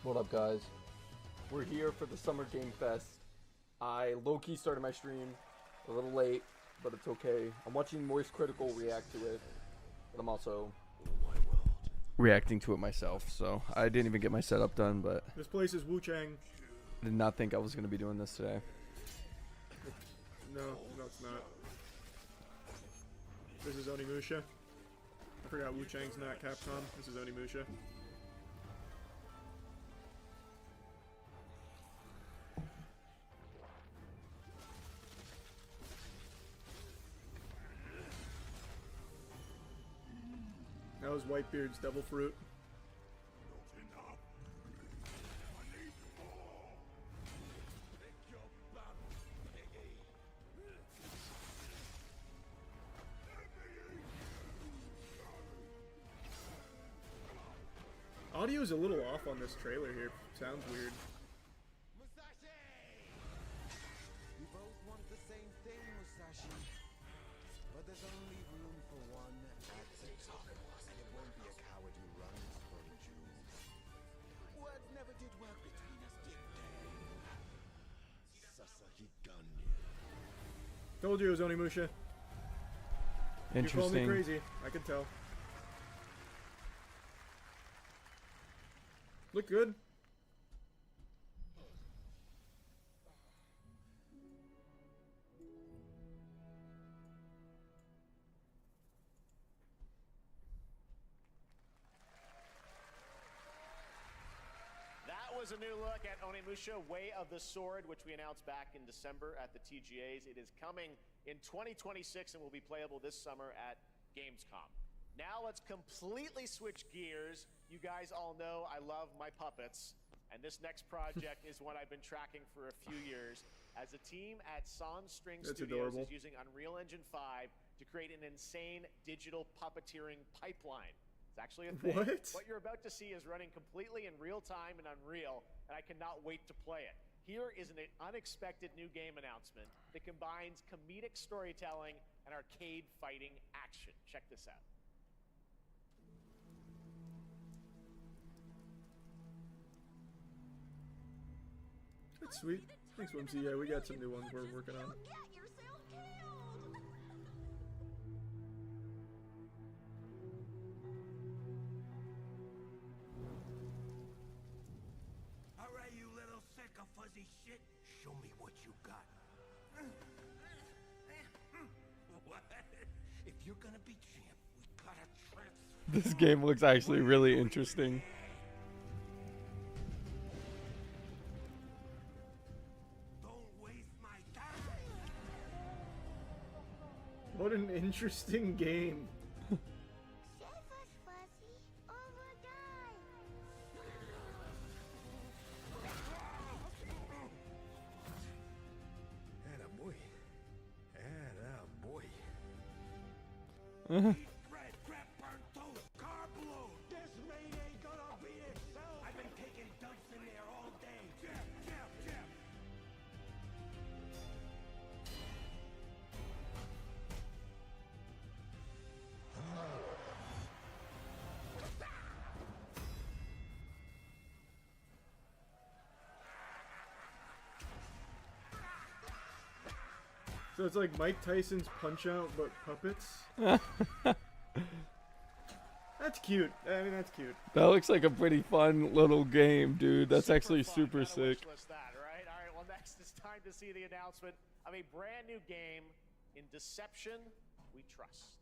What up, guys? We're here for the Summer Game Fest. I low-key started my stream a little late, but it's okay. I'm watching Moist Critical react to it, but I'm also reacting to it myself, so I didn't even get my setup done, but This place is Wu Chang. I did not think I was going to be doing this today. No, it's not. This is Onimusha. I forgot Wu Chang's not Capcom. This is Onimusha. That was Whitebeard's Devil Fruit. Audio's a little off on this trailer here. Sounds weird. Musashi! We both want the same thing, Musashi. But there's only room for one at the top. And it won't be a coward who runs from Jews. Words never did work between us, did they? Sasaki Ganya. Told you it was Onimusha. You called me Interesting. crazy. I can tell. Look good. That was a new look at Onimusha Way of the Sword, which we announced back in December at the TGAs. It is coming in 2026 and will be playable this summer at Gamescom. Now let's completely switch gears. You guys all know I love my puppets, and this next project is one I've been tracking for a few years. As a team at Sans String That's Studios adorable. is using Unreal Engine 5 to create an insane digital puppeteering pipeline. It's actually a thing. What? You're about to see is running completely in real time in Unreal, and I cannot wait to play it. Here is an unexpected new game announcement that combines comedic storytelling and arcade fighting action. Check this out. That's sweet. Thanks, Whimsy. Yeah, we got some new ones we're working on. Get yourself killed! All right, you little sick of fuzzy shit. Show me what you got. What? If you're gonna be champ, we gotta transfer. This game looks actually really interesting. Don't waste my time. What an interesting game. Save us, Fuzzy, or we'll die! Attaboy. Attaboy. Uh-huh. Bread, crap, burnt toast, carb load. This rain ain't gonna beat itself. I've been taking dumps in there all day. Jeff. So it's like Mike Tyson's Punch-Out, but puppets? That's cute. I mean, that's cute. That looks like a pretty fun little game, dude. That's actually fun. super Gotta sick. wishlist that, right? All right, well, next it's time to see the announcement of a brand new game in Deception We Trust.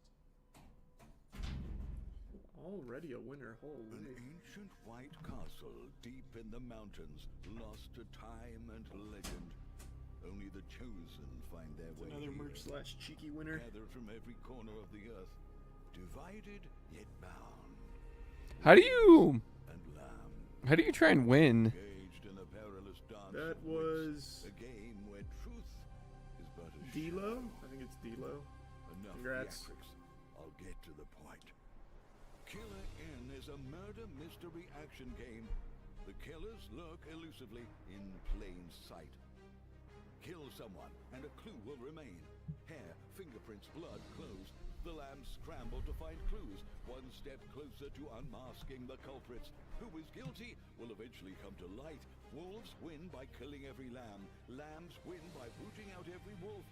Already a winner. An Holy. ancient white castle deep in the mountains, lost to time and legend. Only the chosen find their way Another here. merch / cheeky winner. Gathered from every corner of the earth, divided yet bound. How do you And lamb, try and win? engaged in a perilous dance. That of wits, was a game where truth is but a D-Lo? shadow. I think it's D-Lo. Enough Congrats. theatrics. I'll get to the point. Killer N is a murder mystery action game. The killers lurk elusively in plain sight. Kill someone, and a clue will remain. Hair, fingerprints, blood, clothes. the lambs scramble to find clues, one step closer to unmasking the culprits. Who is guilty will eventually come to light. Wolves win by killing every lamb. Lambs win by rooting out every wolf.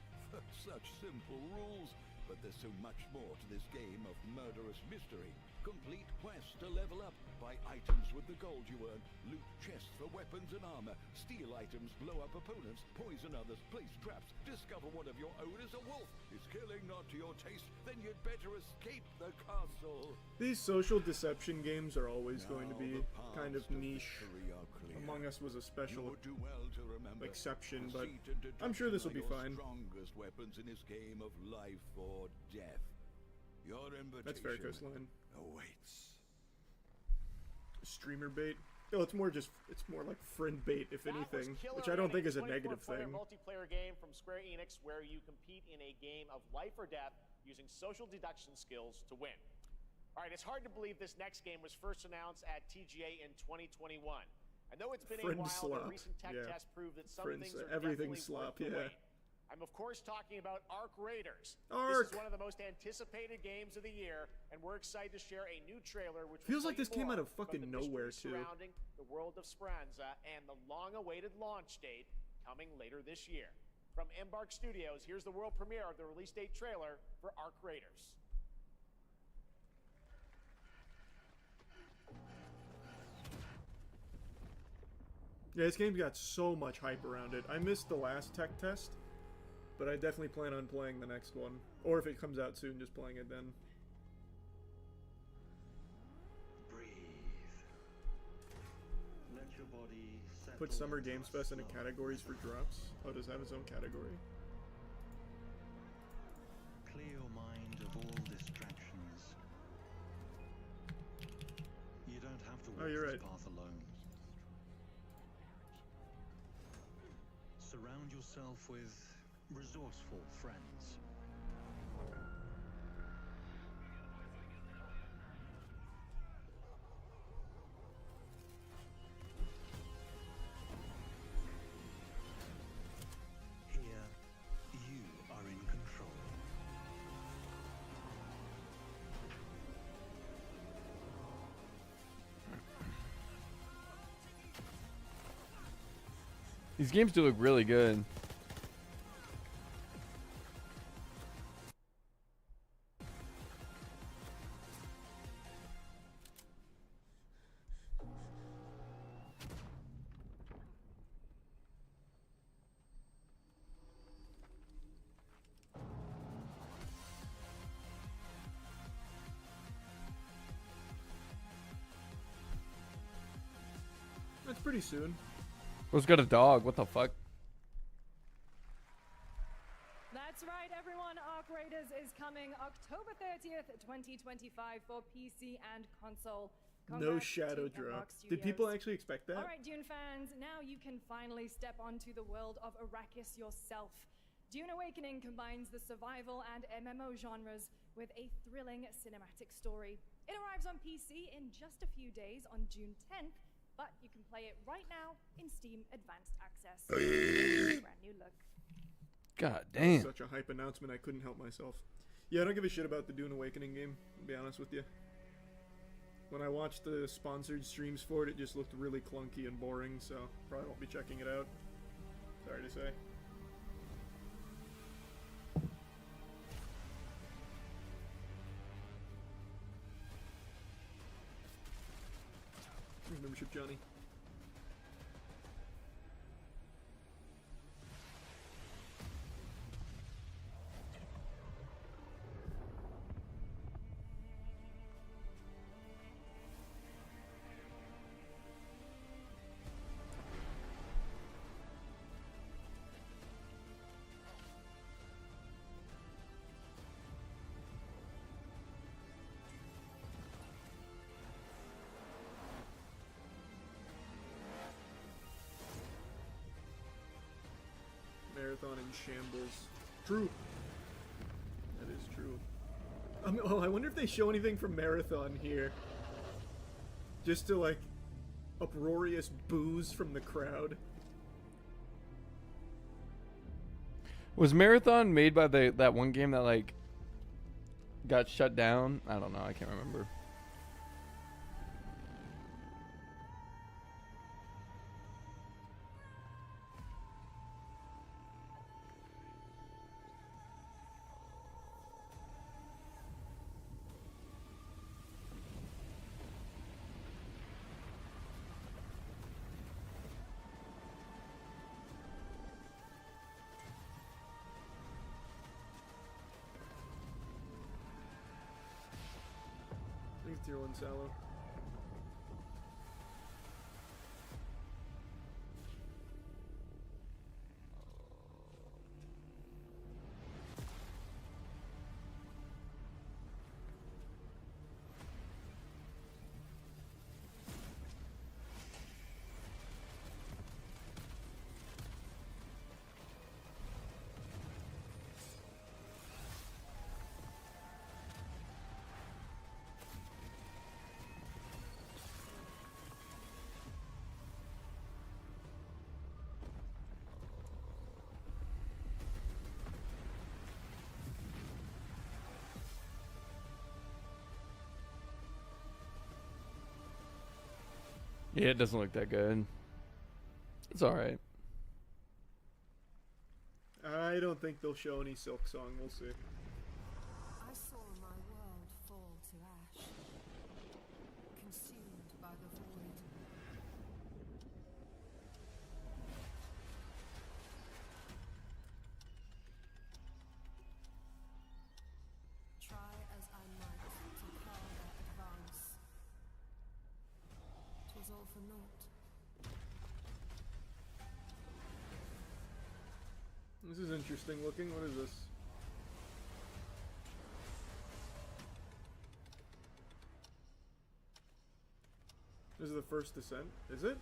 Such simple rules. But there's so much more to this game of murderous mystery. Complete quests to level up. Buy items with the gold you earn. Loot chests for weapons and armor. Steal items, blow up opponents, poison others, place traps. Discover one of your own is a wolf. Is killing not to your taste? Then you'd better escape the castle. These social deception games are always going to be Now the kind of paths to niche. victory are clear. Among Us was a special You would do well to remember. exception, but Deceit and I'm sure this will deduction be are fine. your strongest weapons in this game of life or death. Your invitation That's fair, Coastline. awaits. Streamer bait. Oh, it's more like friend bait, if That was anything, Killer which I don't think is a 24-player negative thing. multiplayer game from Square Enix where you compete in a game of life or death using social deduction skills to win. All right, it's hard to believe this next game was first announced at TGA in 2021. I know it's been Friend a while, slop. but recent tech Yeah. tests prove that some Friends- things are everything's definitely slop, worth the yeah. wait. I'm of course talking about Ark Raiders. Ark! This is one of the most anticipated games of the year, and we're excited to share a new trailer which will Feels tell like you this came more out of from fucking the nowhere, mystery too. surrounding the world of Speranza and the long-awaited launch date coming later this year. From Embark Studios, here's the world premiere of the release date trailer for Ark Raiders. Yeah, this game's got so much hype around it. I missed the last tech test, but I definitely plan on playing the next one. Or if it comes out soon, just playing it then. Breathe. Let your body settle Put Summer into Games a Fest into slow categories for drops. Oh, does it have its own category? Clear your mind of all distractions. You don't have to walk Oh, you're this right. path alone. Surround yourself with resourceful friends. Here, you are in control. These games do look really good. That's pretty soon. Who's got a dog? What the fuck? That's right, everyone. Ark Raiders is coming October 30th, 2025 for PC and console. No Congrats shadow to Embark drop. Did people Studios. actually expect that? All right, Dune fans, now you can finally step onto the world of Arrakis yourself. Dune Awakening combines the survival and MMO genres with a thrilling cinematic story. It arrives on PC in just a few days on June 10th, but you can play it right now in Steam Advanced Access. Brand new look. God damn. Such a hype announcement, I couldn't help myself. Yeah, I don't give a shit about the Dune Awakening game, to be honest with you. When I watched the sponsored streams for it, it just looked really clunky and boring, so probably won't be checking it out. Sorry to say. Membership, Johnny. Marathon in shambles. True. That is true. Oh, I wonder if they show anything from Marathon here. Just to, like, uproarious boos from the crowd. Was Marathon made by that one game that like got shut down. I don't know. I can't remember. I think it's tier 1 Sallow. Yeah, it doesn't look that good. It's alright. I don't think they'll show any Silk Song. We'll see. I saw my world fall to ash, consumed by the void. Try as I might to curl their advance. 'Twas all for naught. This is interesting looking. What is this? This is the first descent, is it?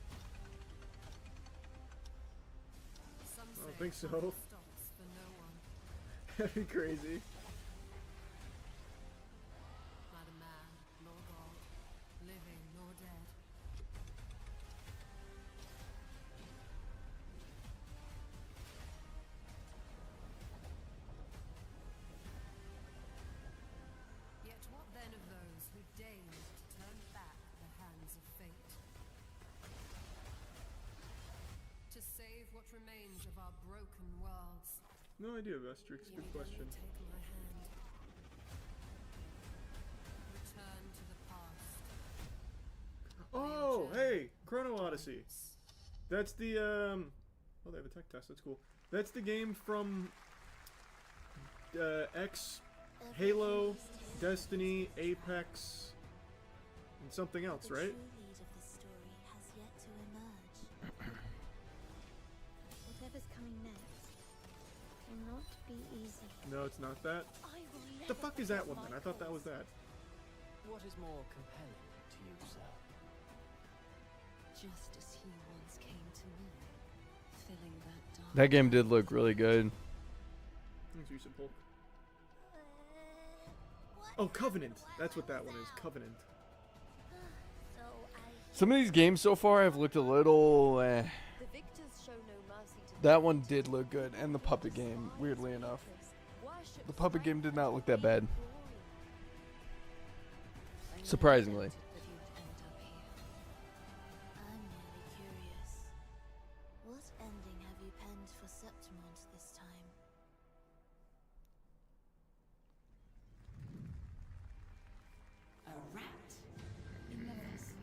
Some I don't say think so. time stops for no one. That'd be crazy. Neither man nor god, living nor dead. Yet what then of those who deigned to turn back the hands of fate? To save what remains of our broken worlds. No idea, Vestrix. Good question. Take my hand. Return to the past. Oh, hey! Chrono Odyssey. That's the, oh, they have a tech test. That's cool. That's the game from, Halo, Destiny, Apex, and something else, The right? true lead of the story has yet to emerge. Whatever's coming next will not be easy. No, it's not that. I will The never fuck is that one forget then? my I thought that cause. was that. What is more compelling to you, sir? Just as he once came to me, filling that dark. That game did look really good. Thanks, Yusuf Hulk. What Oh, Covenant. That's what that one is. Covenant. So I Some of these games so far have looked a little. The victors show no mercy to That one did look good, and the puppet game, weirdly enough. worship The puppet game did not look that glory. bad. Surprisingly. That you would end up here. I'm merely curious. What ending have you penned for Septimont this time? A rat in the vessel.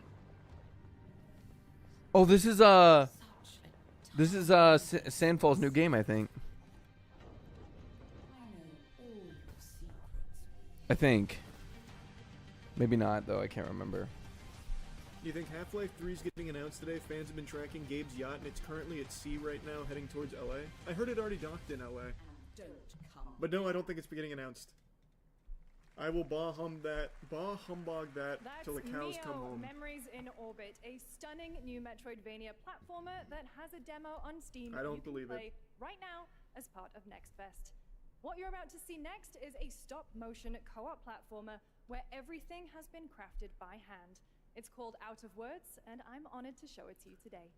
Oh, this is Such a this is Sandfall's new game, I think. I know all your secrets. I think. Maybe not though. I can't remember. You think Half-Life 3 is getting announced today? Fans have been tracking Gabe's yacht, and it's currently at sea right now, heading towards LA. I heard it already docked in LA. Don't come. But no, I don't think it's getting announced. I will humbug that That's till the cows come Neo home. Memories in Orbit, a stunning new Metroidvania platformer that has a demo on Steam I that don't you can believe play it. right now as part of Next Fest. What you're about to see next is a stop-motion co-op platformer where everything has been crafted by hand. It's called Out of Words, and I'm honored to show it to you today.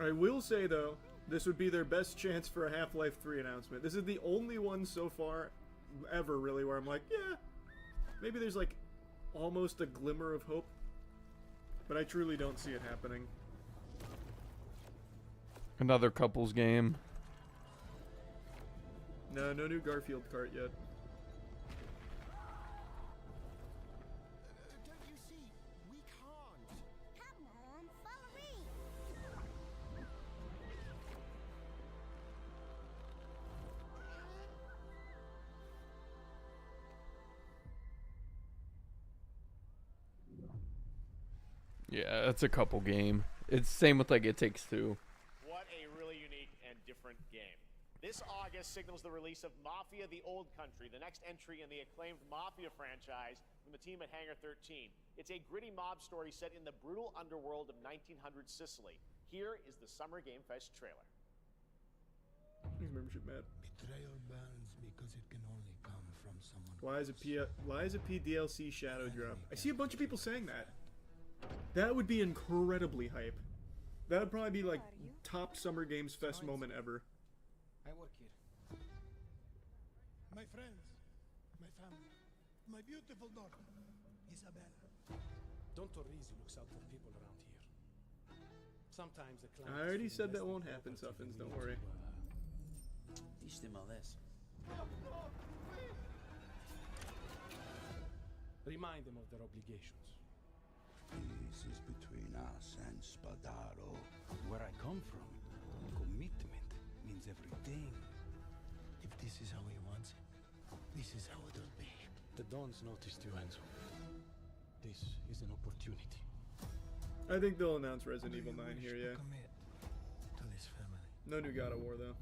I will say though, this would be their best chance for a Half-Life 3 announcement. This is the only one so far, ever really, where I'm like, yeah, maybe there's like almost a glimmer of hope. But I truly don't see it happening. Another couples game. No new Garfield cart yet. Don't you see? We can't. Come on, follow me. Yeah, that's a couple game. It's same with like It Takes Two. What a really unique and different game. This August signals the release of Mafia: The Old Country, the next entry in the acclaimed Mafia franchise from the team at Hangar 13. It's a gritty mob story set in the brutal underworld of 1900 Sicily. Here is the Summer Game Fest trailer. He's membership mad. Betrayal burns because it can only come from someone. Lies of P DLC Shadow Drop. I see a bunch of people saying that. That would be incredibly hype. That would probably be like top Summer Games Fest moment ever. I work here. My friends, my family, my beautiful daughter, Isabella. Don Torrisi looks out for people around here. Sometimes the I already said that won't happen, Suffins, don't worry. Teach them a lesson. Remind them of their obligations. This is between us and Spadaro. Where I come from, commitment means everything. If this is how he wants it, this is how it'll be. The Dons noticed you, Enzo. This is an opportunity. I think they'll announce Resident Evil 9 here, yeah. Commit to this family. No new God of War though.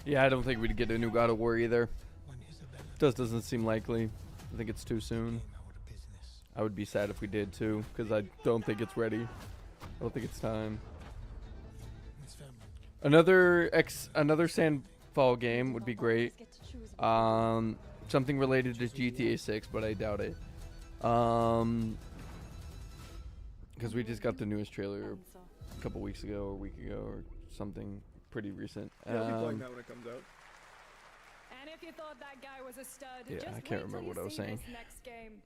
Yeah, I don't think we'd get a new God of War either. When Isabella Just doesn't seem likely. I think it's too soon. came out of business, I would be sad if we did too, because I don't think it's ready. I don't think it's time. his family. Another Sandfall game would be great. Something related to GTA 6, but I doubt it. Because we just got the newest trailer a couple weeks ago or a week ago or something pretty recent. Yeah, I'll be playing that when it comes out. And if you thought that guy was a stud, Yeah, just I can't wait till remember you what I was see saying. this next game.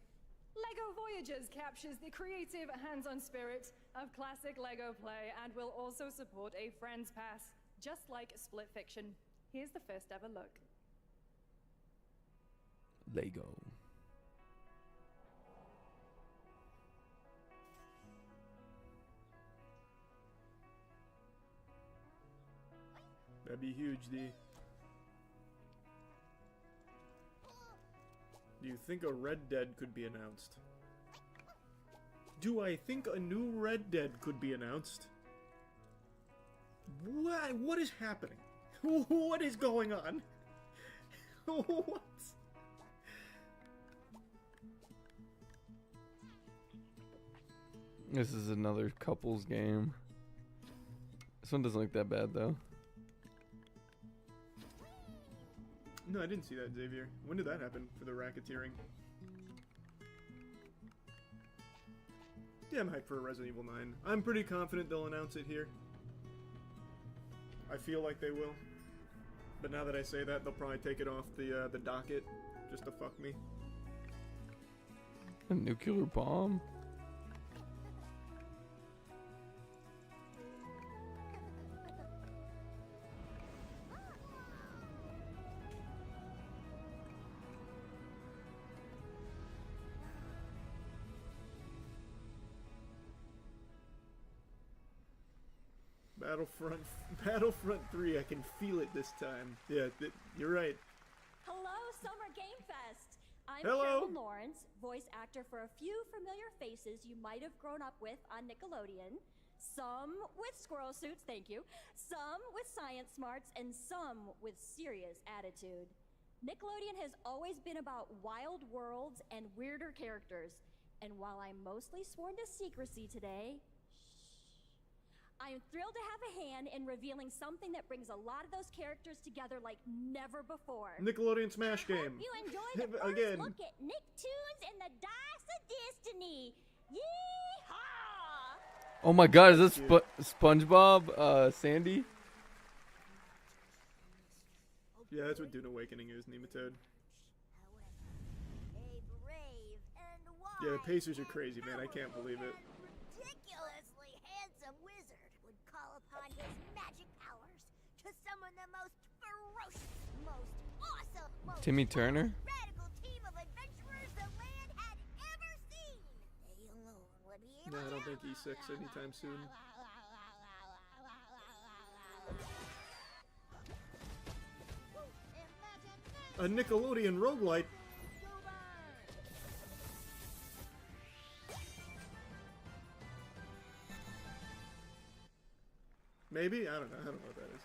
LEGO Voyagers captures the creative, hands-on spirit of classic LEGO play and will also support a Friends Pass, just like Split Fiction. Here's the first ever look. Lego. That'd be huge, D. Do you think a Red Dead could be announced? Do I think a new Red Dead could be announced? What is happening? What is going on? What? This is another couples game. This one doesn't look that bad though. No, I didn't see that, Xavier. When did that happen for the racketeering? Yeah, I'm hyped for Resident Evil 9. I'm pretty confident they'll announce it here. I feel like they will. But now that I say that, they'll probably take it off the docket just to fuck me. A nuclear bomb? Battlefront 3, I can feel it this time. Yeah, you're right. Hello, Summer Game Fest! I'm Hello. Cheryl Lawrence, voice actor for a few familiar faces you might have grown up with on Nickelodeon. Some with squirrel suits, thank you. Some with science smarts, and some with serious attitude. Nickelodeon has always been about wild worlds and weirder characters. And while I'm mostly sworn to secrecy today, I am thrilled to have a hand in revealing something that brings a lot of those characters together like never before. Nickelodeon Smash game. You enjoyed the first Again. look at Nicktoons and the Dice of Destiny. Yeehaw! Oh my God, is this SpongeBob? Sandy? Yeah, that's what Dune Awakening is, Nematode. Yeah, the Pacers are crazy, man. I can't believe it. Ridiculously handsome wizard would call upon his magic powers to summon the most ferocious, most awesome, most Timmy Turner? radical team of adventurers the land had ever seen. They alone would be able No, I don't think E6 anytime soon. A Nickelodeon roguelite? Maybe? I don't know. I don't know what that is.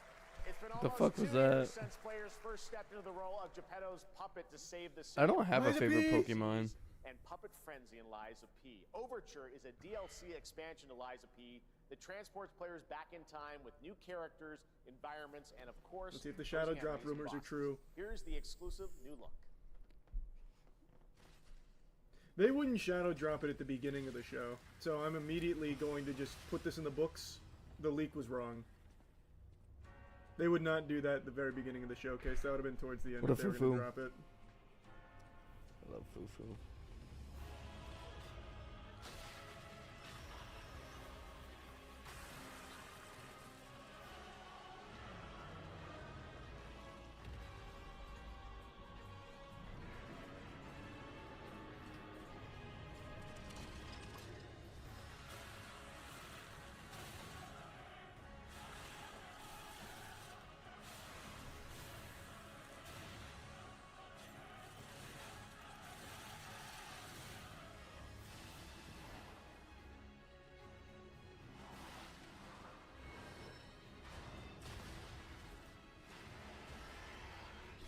It's been The almost fuck was 2 years that? since players first stepped into the role of Geppetto's puppet to save the I don't city. have a Lies of favorite P. Pokemon. And Puppet Frenzy and Lies of P. Overture is a DLC expansion to Lies of P that transports players back in time with new characters, environments, and of course, Let's see if the Shadow first Drop enemies and rumors are bosses. true. Here's the exclusive new look. They wouldn't Shadow Drop it at the beginning of the show, so I'm immediately going to just put this in the books. The leak was wrong. They would not do that at the very beginning of the showcase. That would have been towards the end What a if they were going foo-foo. to drop it. I love Fufu.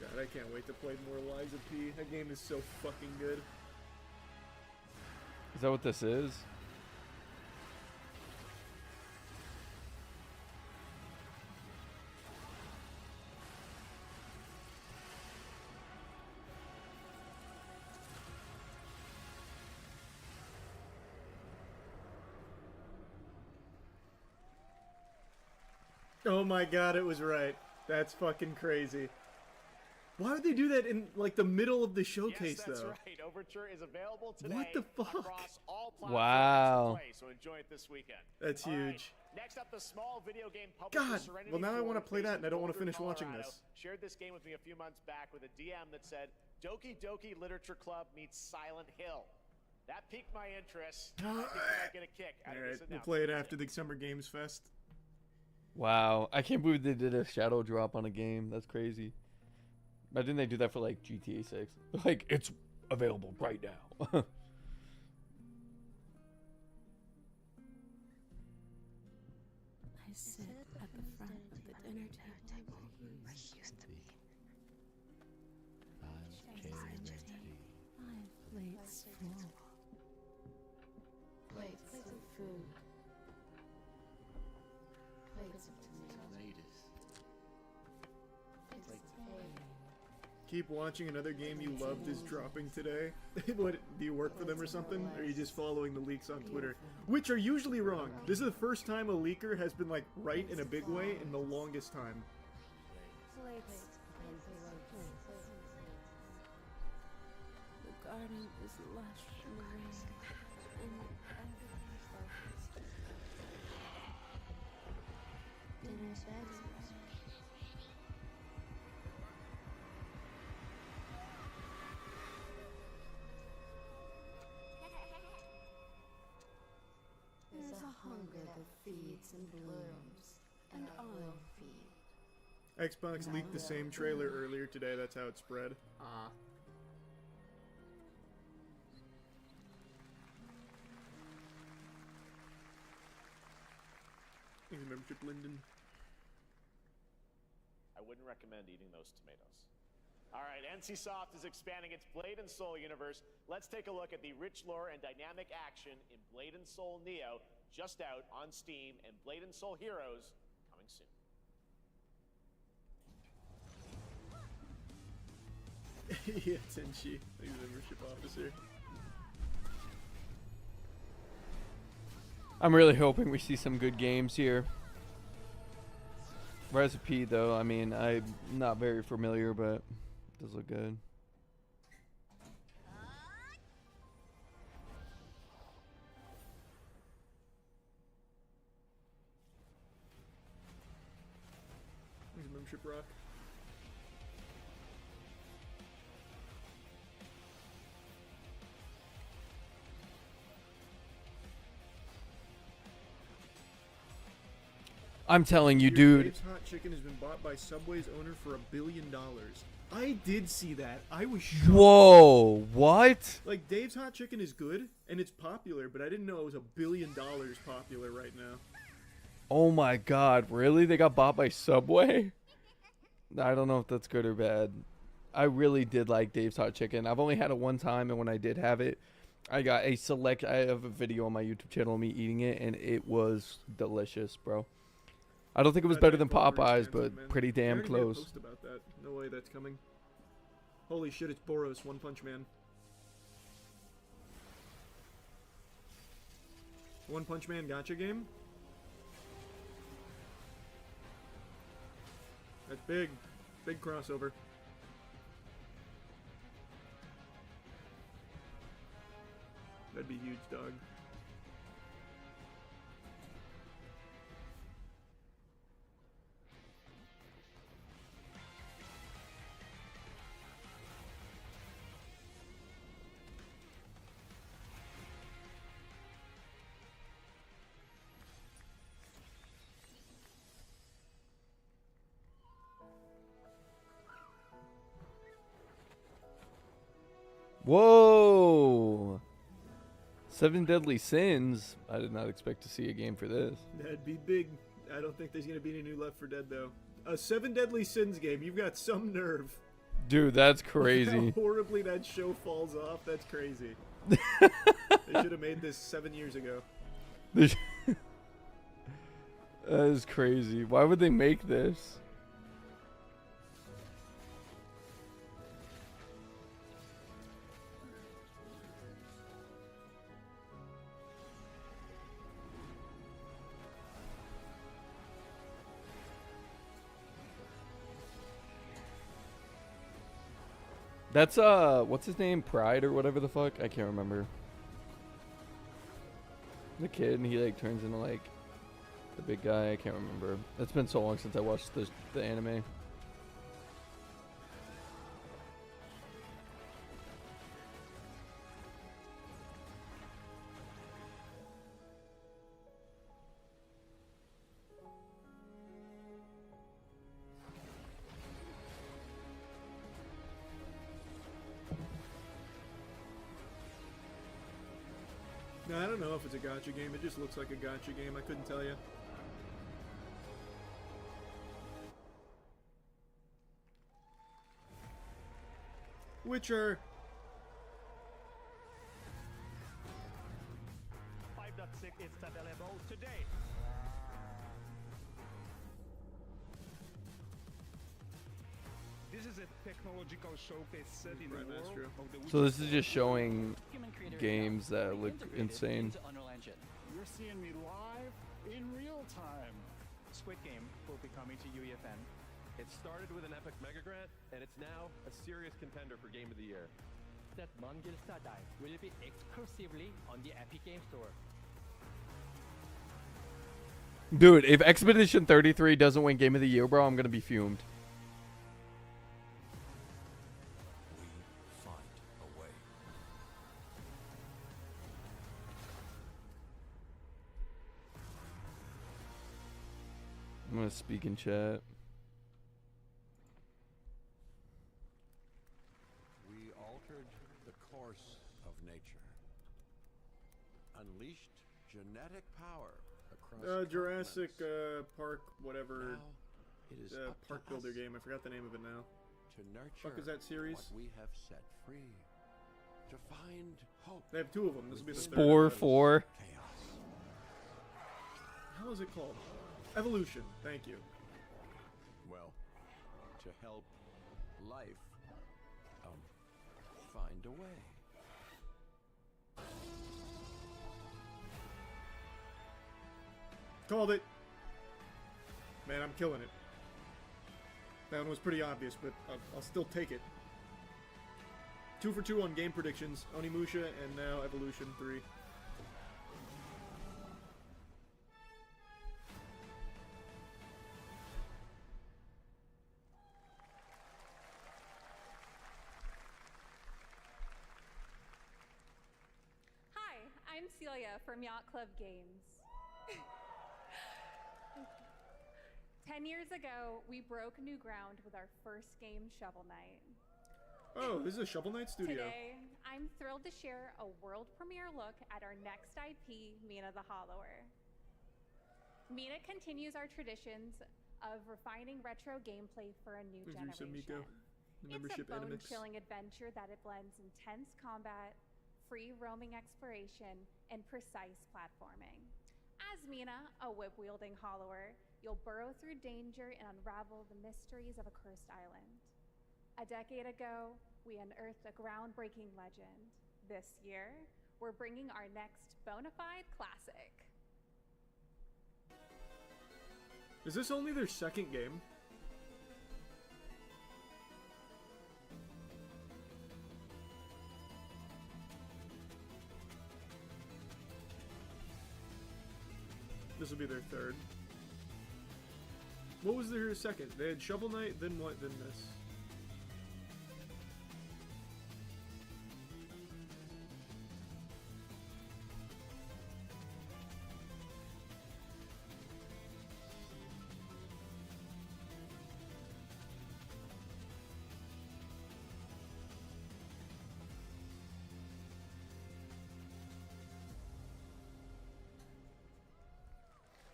God, I can't wait to play more Lies of P. That game is so fucking good. Is that what this is? Oh my god, it was right. That's fucking crazy. Why would they do that in like the middle of the showcase Yes, that's though? right. Overture is available today. What the fuck? Across all platforms Wow. to play, so enjoy it this weekend. That's All right, huge. next up, the small video game publisher God, Serenity well now I want to Forge, play based that in and I don't want to Boulder, finish watching Colorado, this. shared this game with me a few months back with a DM that said, Doki Doki Literature Club meets Silent Hill. That piqued my interest. I think you might get a kick out of Alright, this we'll announcement. play it after the Summer Games Fest. Wow, I can't believe they did a shadow drop on a game. That's crazy. Imagine they do that for like GTA 6. Like, it's available right now. I sit at the front of the dinner table where he used to be. My plate's full. Plates of food. Plates of tomatoes. Keep watching. Another game you loved is dropping today. What, do you work for them or something? Or are you just following the leaks on Twitter? Which are usually wrong. This is the first time a leaker has been like right in a big way in the longest time. The garden is lush in the rain, and dinner's ready. There's a hunger that feeds and blooms, and I feed. Xbox leaked the same trailer earlier today. That's how it spread. Thanks, membership, Lyndon. I wouldn't recommend eating those tomatoes. All right, NCSoft is expanding its Blade and Soul universe. Let's take a look at the rich lore and dynamic action in Blade and Soul Neo, just out on Steam, and Blade and Soul Heroes coming soon. Yeah, Tenchi. Thanks, membership officer. I'm really hoping we see some good games here. Recipe, though, I mean, I'm not very familiar, but it does look good. There's a membership rock. I'm telling you, dude. Dave's Hot Chicken has been bought by Subway's owner for $1 billion. I did see that. I was shocked. Whoa, what? Like, Dave's Hot Chicken is good, and it's popular, but I didn't know it was $1 billion popular right now. Oh my god, really? They got bought by Subway? I don't know if that's good or bad. I really did like Dave's Hot Chicken. I've only had it one time, and when I did have it, I got a select... I have a video on my YouTube channel of me eating it, and it was delicious, bro. I don't think it was better than Popeyes, but man. pretty damn They already made a close. post about that. No way that's coming. Holy shit, it's Boros, One Punch Man. One Punch Man gacha game? That's big. Big crossover. That'd be huge, dog. Whoa! Seven Deadly Sins. I did not expect to see a game for this. That'd be big. I don't think there's gonna be any new Left 4 Dead though. A Seven Deadly Sins game. You've got some nerve. Dude, that's How crazy. horribly that show falls off. That's crazy. They should have made this 7 years ago. That is crazy. Why would they make this? That's what's his name? Pride or whatever the fuck? I can't remember. The kid, and he like turns into like the big guy. I can't remember. It's been so long since I watched the anime. No, I don't know if it's a gacha game. It just looks like a gacha game. I couldn't tell you. Witcher. 5.6 is available today. This is a technological showcase set in the world of the So this is just showing games that look insane. You're seeing me live in real time. Squid Game will be coming to UEFN. It started with an epic mega grant, and it's now a serious contender for Game of the Year. That Mongilsta Die will be exclusively on the Epic Game Store. Dude, if Expedition 33 doesn't win Game of the Year, bro, I'm gonna be fumed. I'm gonna speak in chat. We altered the course of nature, unleashed genetic power across Jurassic Park, whatever. Now it is up to Park Builder us game. I forgot the name of it now. to nurture Fuck is that series? what we have set free, to find hope. They have two of them. This will be the third. Spore 4. How is it called? Evolution. Thank you. Well, to help life find a way. Called it. Man, I'm killing it. That one was pretty obvious, but I'll still take it. 2 for 2 on game predictions. Onimusha and now Evolution 3. Hi, I'm Celia from Yacht Club Games. 10 years ago, we broke new ground with our first game, Shovel Knight. Oh, this is a Shovel Knight studio. Today, I'm thrilled to share a world premiere look at our next IP, Mina the Hollower. Mina continues our traditions of refining retro gameplay for a new There's generation. Miko, the It's a membership Animix. bone-chilling adventure that it blends intense combat, free roaming exploration, and precise platforming. As Mina, a whip-wielding hollower, you'll burrow through danger and unravel the mysteries of a cursed island. A decade ago, we unearthed a groundbreaking legend. This year, we're bringing our next bona fide classic. Is this only their second game? This will be their third. What was their second? They had Shovel Knight, then what, then this?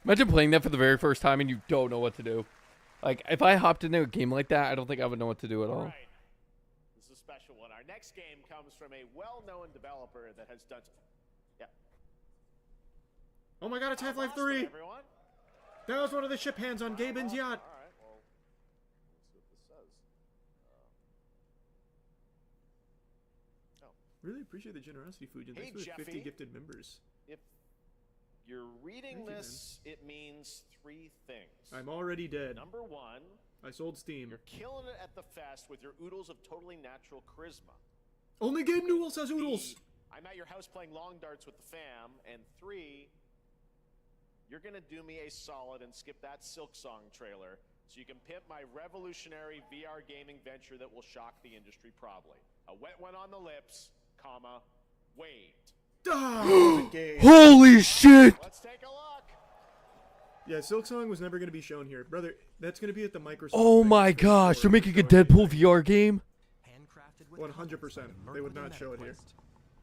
Imagine playing that for the very first time and you don't know what to do. Like, if I hopped into a game like that, I don't think I would know what to do at all. Right. This is a special one. Our next game comes from a well-known developer that has done... Yeah. Oh my god, it's Half-Life 3! Everyone. That was one of the ship hands on Gaben's yacht! Alright, well, let's see what this says. Really appreciate the generosity, Fujin. Hey, Thanks for the 50 Jeffy. gifted members. If you're reading Thank you, this, it means 3 things. I'm already dead. Number 1, I sold Steam. you're killing it at the fest with your oodles of totally natural charisma. Only Gabe Newell says oodles! I'm at your house playing long darts with the fam. And 3, you're gonna do me a solid and skip that Silk Song trailer so you can pimp my revolutionary VR gaming venture that will shock the industry probably. A wet one on the lips, comma, wait. Holy shit! Let's take a look. Yeah, Silksong was never going to be shown here. Brother, that's going to be at the Microsoft. Oh my gosh, they're making a Deadpool VR game? 100%. They would not show it here.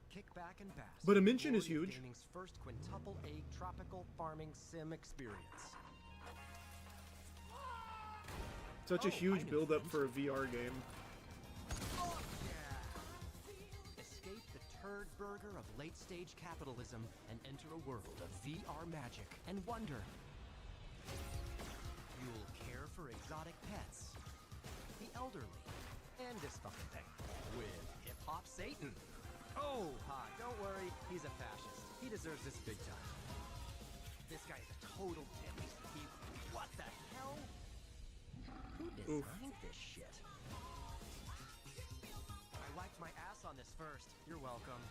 Kick back and bask. But a mention is huge. Gaming's first quintuple A tropical farming sim experience. Such a huge build-up for a VR game. Escape the turd burger of late-stage capitalism and enter a world of VR magic and wonder. You'll care for exotic pets, the elderly, and this fucking thing with hip-hop Satan. Oh, hi, don't worry, he's a fascist. He deserves this big time. This guy is a total dick. What the hell? Who designed this shit? I wiped my ass on this first. You're welcome.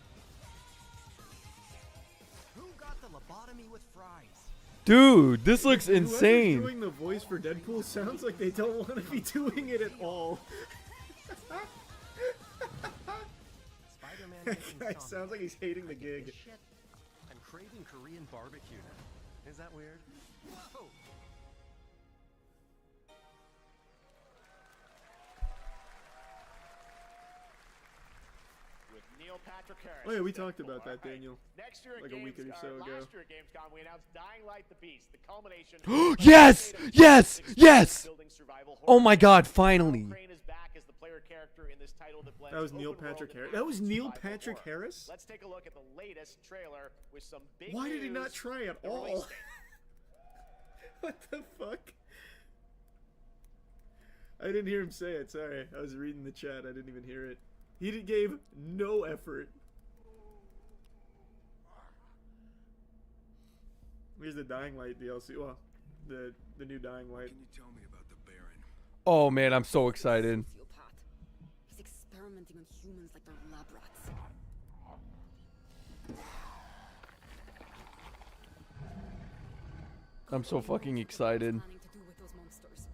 Who got the lobotomy with fries? Dude, this looks insane. Whoever's doing the voice for Deadpool sounds like they don't want to be doing it at all. That guy sounds like he's hating the gig. I'm craving Korean barbecue now. Is that weird? Whoa. With Neil Patrick Harris. Oh yeah, we talked about that, Daniel. Next year at like a week or so ago. Last year at Gamescom, we announced Dying Light: The Beast, the culmination. Yes! Yes! Yes! Oh my god, finally. Crane is back as the player character in this title that blends That was Neil open world Patrick and Harris. That was action Neil survival Patrick horror. Harris? Let's take a look at the latest trailer with some big Why did he not news. try at The release all? date. What the fuck? I didn't hear him say it, sorry. I was reading the chat, I didn't even hear it. He gave no effort. Here's the Dying Light DLC. Well, the new Dying Light. Can you tell me about the Baron? Oh man, I'm so excited. Sociopath. He's experimenting on humans like they're lab rats. I'm so fucking excited. Planning to do with those monsters.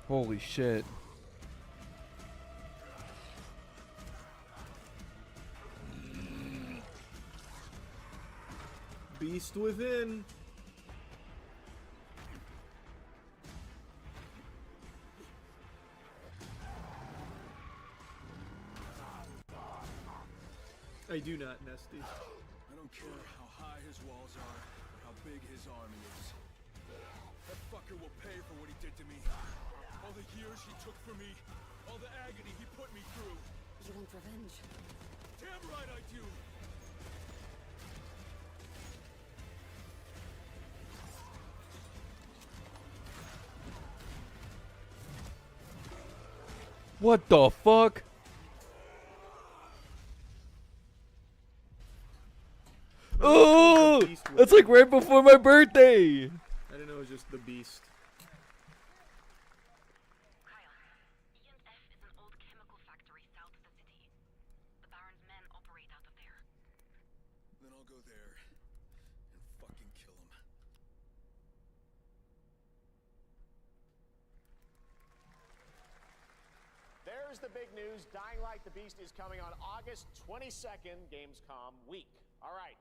Holy shit. Beast within. I do not, Nesty. I don't care how high his walls are or how big his army is. That fucker will pay for what he did to me. All the years he took from me. All the agony he put me through. You want revenge? Damn right I do! What the fuck? Oh, that's like right before my birthday. I didn't know it was just the Beast. Then I'll go there and fucking kill him. There's the big news. Dying Light the Beast is coming on August 22nd, Gamescom week. All right.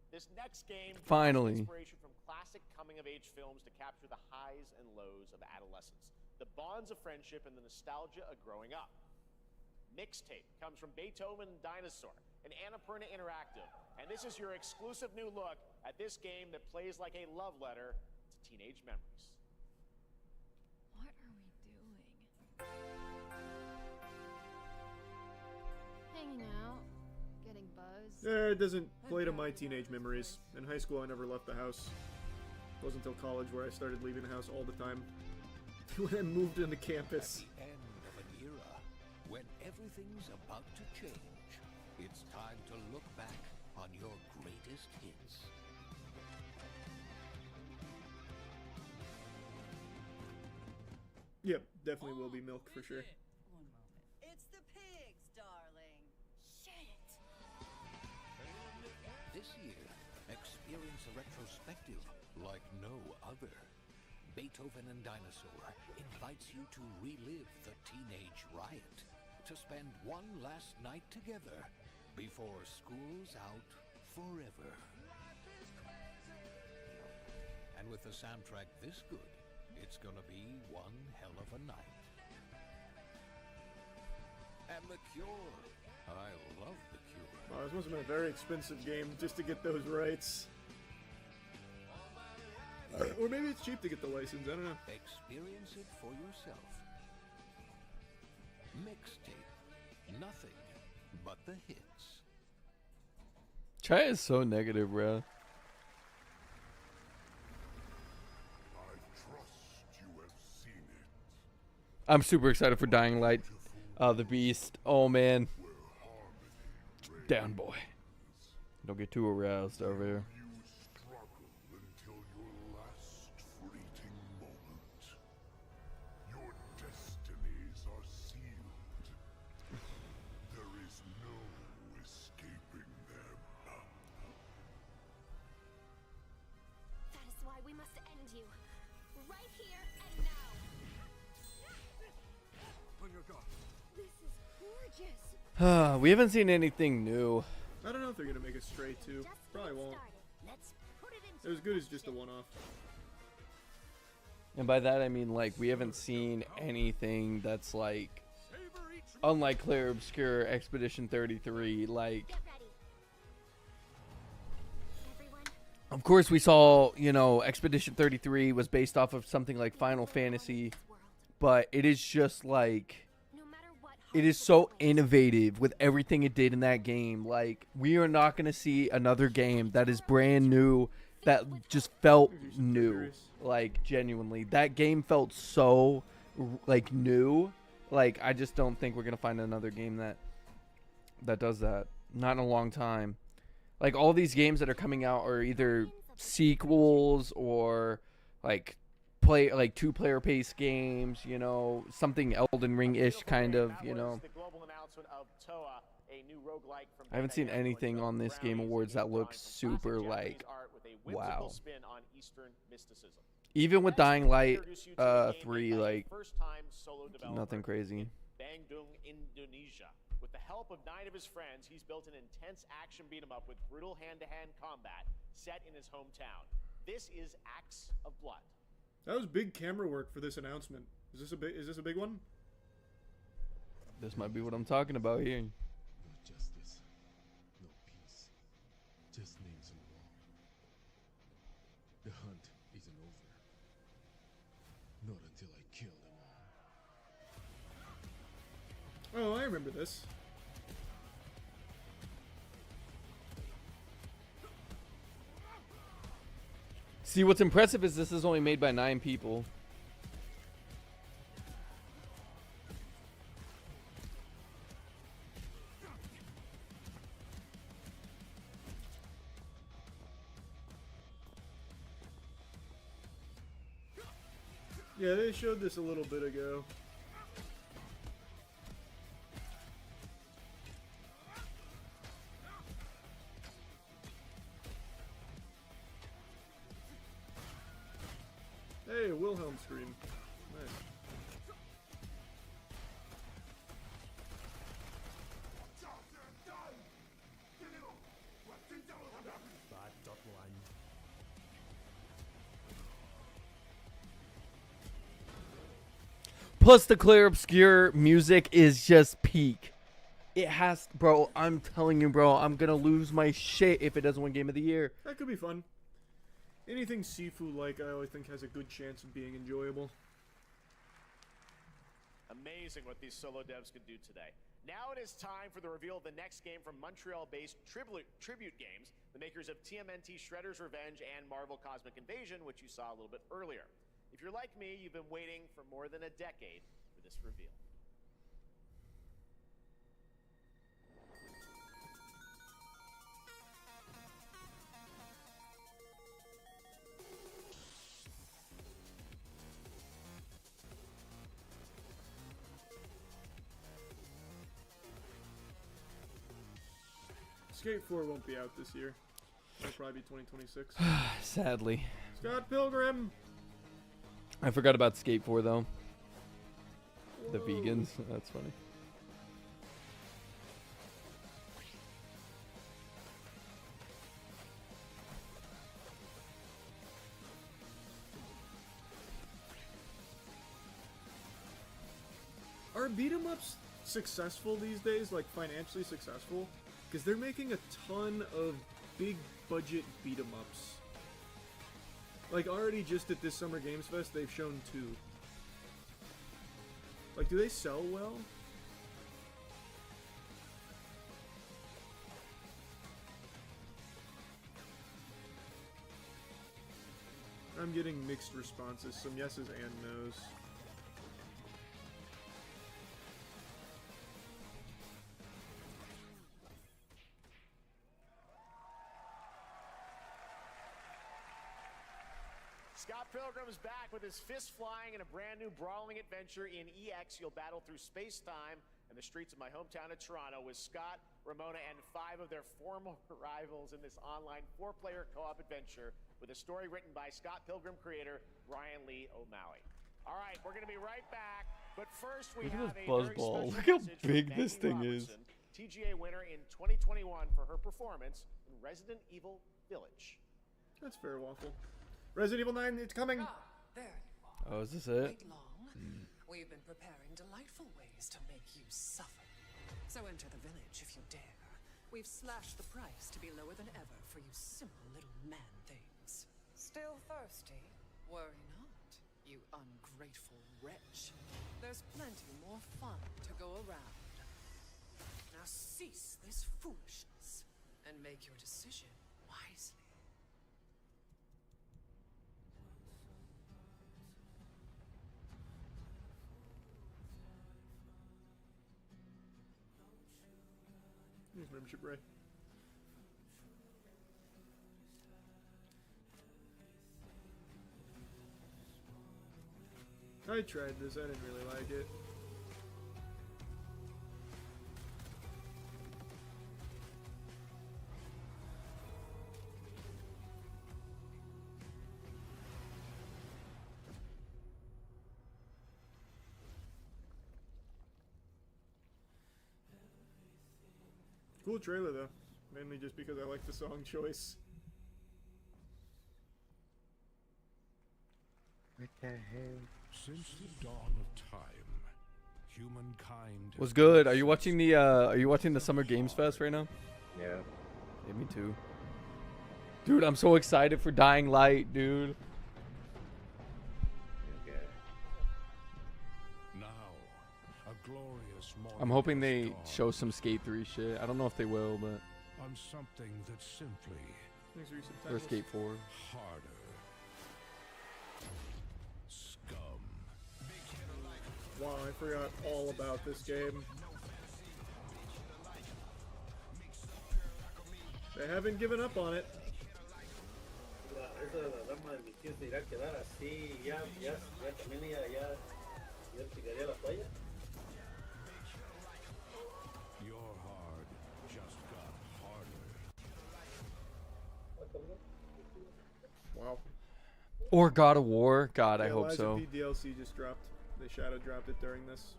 This next game Finally. draws inspiration from classic coming-of-age films to capture the highs and lows of adolescence, the bonds of friendship, and the nostalgia of growing up. Mixtape comes from Beethoven and Dinosaur, an Annapurna Interactive, and this is your exclusive new look at this game that plays like a love letter to teenage memories. What are we doing? Hanging out, getting buzzed. It doesn't play to my teenage memories. In high school, I never left the house. It wasn't until college where I started leaving the house all the time. When I moved into campus. At the end of an era, when everything's about to change, it's time to look back on your greatest hits. Yep, definitely will be milk for sure. It's the pigs, darling. Shit. This year, experience a retrospective like no other. Beethoven and Dinosaur invites you to relive the teenage riot, to spend one last night together before school's out forever. And with the soundtrack this good, it's gonna be one hell of a night. And The Cure. I love The Cure. Wow, this must have been a very expensive game just to get those rights. Or maybe it's cheap to get the license, I don't know. Experience it for yourself. Mixtape. Nothing but the hits. Chat is so negative, bro. I'm super excited for Dying Light. The Beast. Oh man. Down, boy. Don't get too aroused over here. We haven't seen anything new. I don't know if they're gonna make a Stray 2. Probably won't. It was good as just a one-off. And by that I mean like we haven't seen anything that's like, unlike Clear Obscure Expedition 33, like, of course we saw, you know, Expedition 33 was based off of something like Final Fantasy, but it is just like, it is so innovative with everything it did in that game. Like, we are not going to see another game that is brand new, that just felt new. Like, genuinely. That game felt so, like, new. Like, I just don't think we're going to find another game that does that. Not in a long time. Like, all these games that are coming out are either sequels or, like, two-player pace games, you know, something Elden Ring-ish kind of, you know. I haven't seen anything on this Game Awards that looks super, like, wow. Even with Dying Light 3, like, nothing crazy. Bandung, Indonesia. With the help of 9 of his friends, he's built an intense action beat-em-up with brutal hand-to-hand combat set in his hometown. This is Acts of Blood. That was big camera work for this announcement. Is this a big one? This might be what I'm talking about here. No justice, no peace, just names on the wall. The hunt isn't over. Not until I kill them all. Oh, I remember this. See, what's impressive is this is only made by 9 people. Yeah, they showed this a little bit ago. Hey, Wilhelm scream. Nice. Plus, the clear, obscure music is just peak. It has, bro, I'm telling you, bro, I'm gonna lose my shit if it doesn't win Game of the Year. That could be fun. Anything Sifu-like, I always think has a good chance of being enjoyable. Amazing what these solo devs can do today. Now it is time for the reveal of the next game from Montreal-based Tribute Games, the makers of TMNT Shredder's Revenge and Marvel Cosmic Invasion, which you saw a little bit earlier. If you're like me, you've been waiting for more than a decade for this reveal. Skate 4 won't be out this year. It'll probably be 2026. Sadly. Scott Pilgrim! I forgot about Skate 4, though. The vegans. That's funny. Are beat-em-ups successful these days? Like, financially successful? Because they're making a ton of big-budget beat-em-ups. Like, already just at this Summer Games Fest, they've shown 2. Like, do they sell well? I'm getting mixed responses, some yeses and nos. Scott Pilgrim is back with his fists flying in a brand new brawling adventure in EX. You'll battle through space-time and the streets of my hometown of Toronto with Scott, Ramona, and 5 of their former rivals in this online 4-player co-op adventure with a story written by Scott Pilgrim creator Brian Lee O'Malley. All right, we're going to be right back, but first we have a very special Look how message big from this Maggie thing is. Robertson, TGA winner in 2021 for her performance in Resident Evil Village. That's fair, Waffle. Resident Evil 9, it's coming! There. Oh, is this it? Wait long. We've been preparing delightful ways to make you suffer. So enter the village if you dare. We've slashed the price to be lower than ever for you simple little man things. Still thirsty? Worry not, you ungrateful wretch. There's plenty more fun to go around. Now cease this foolishness and make your decision wisely. membership, Ray. I tried this, I didn't really like it. Cool trailer though, mainly just because I like the song choice. What the hell? Since the dawn of time, humankind. What's good? Are you watching the Summer Games Fest right now? Yeah. Yeah, me too. Dude, I'm so excited for Dying Light, dude. Okay. Now, a glorious morning I'm hoping they has dawned show some Skate 3 shit. I don't know if they will, but on something that simply Thanks for your or subtitles. Skate 4. harder. Scum. Wow, I forgot all about this game. They haven't given up on it. Esa de la dama de mi tío se irá a quedar así, ya también ella ya tiraría la toalla. Your hard just got harder. Wow. Or God of War. God, I Yeah, hope Lies so. of P DLC just dropped. They shadow dropped it during this.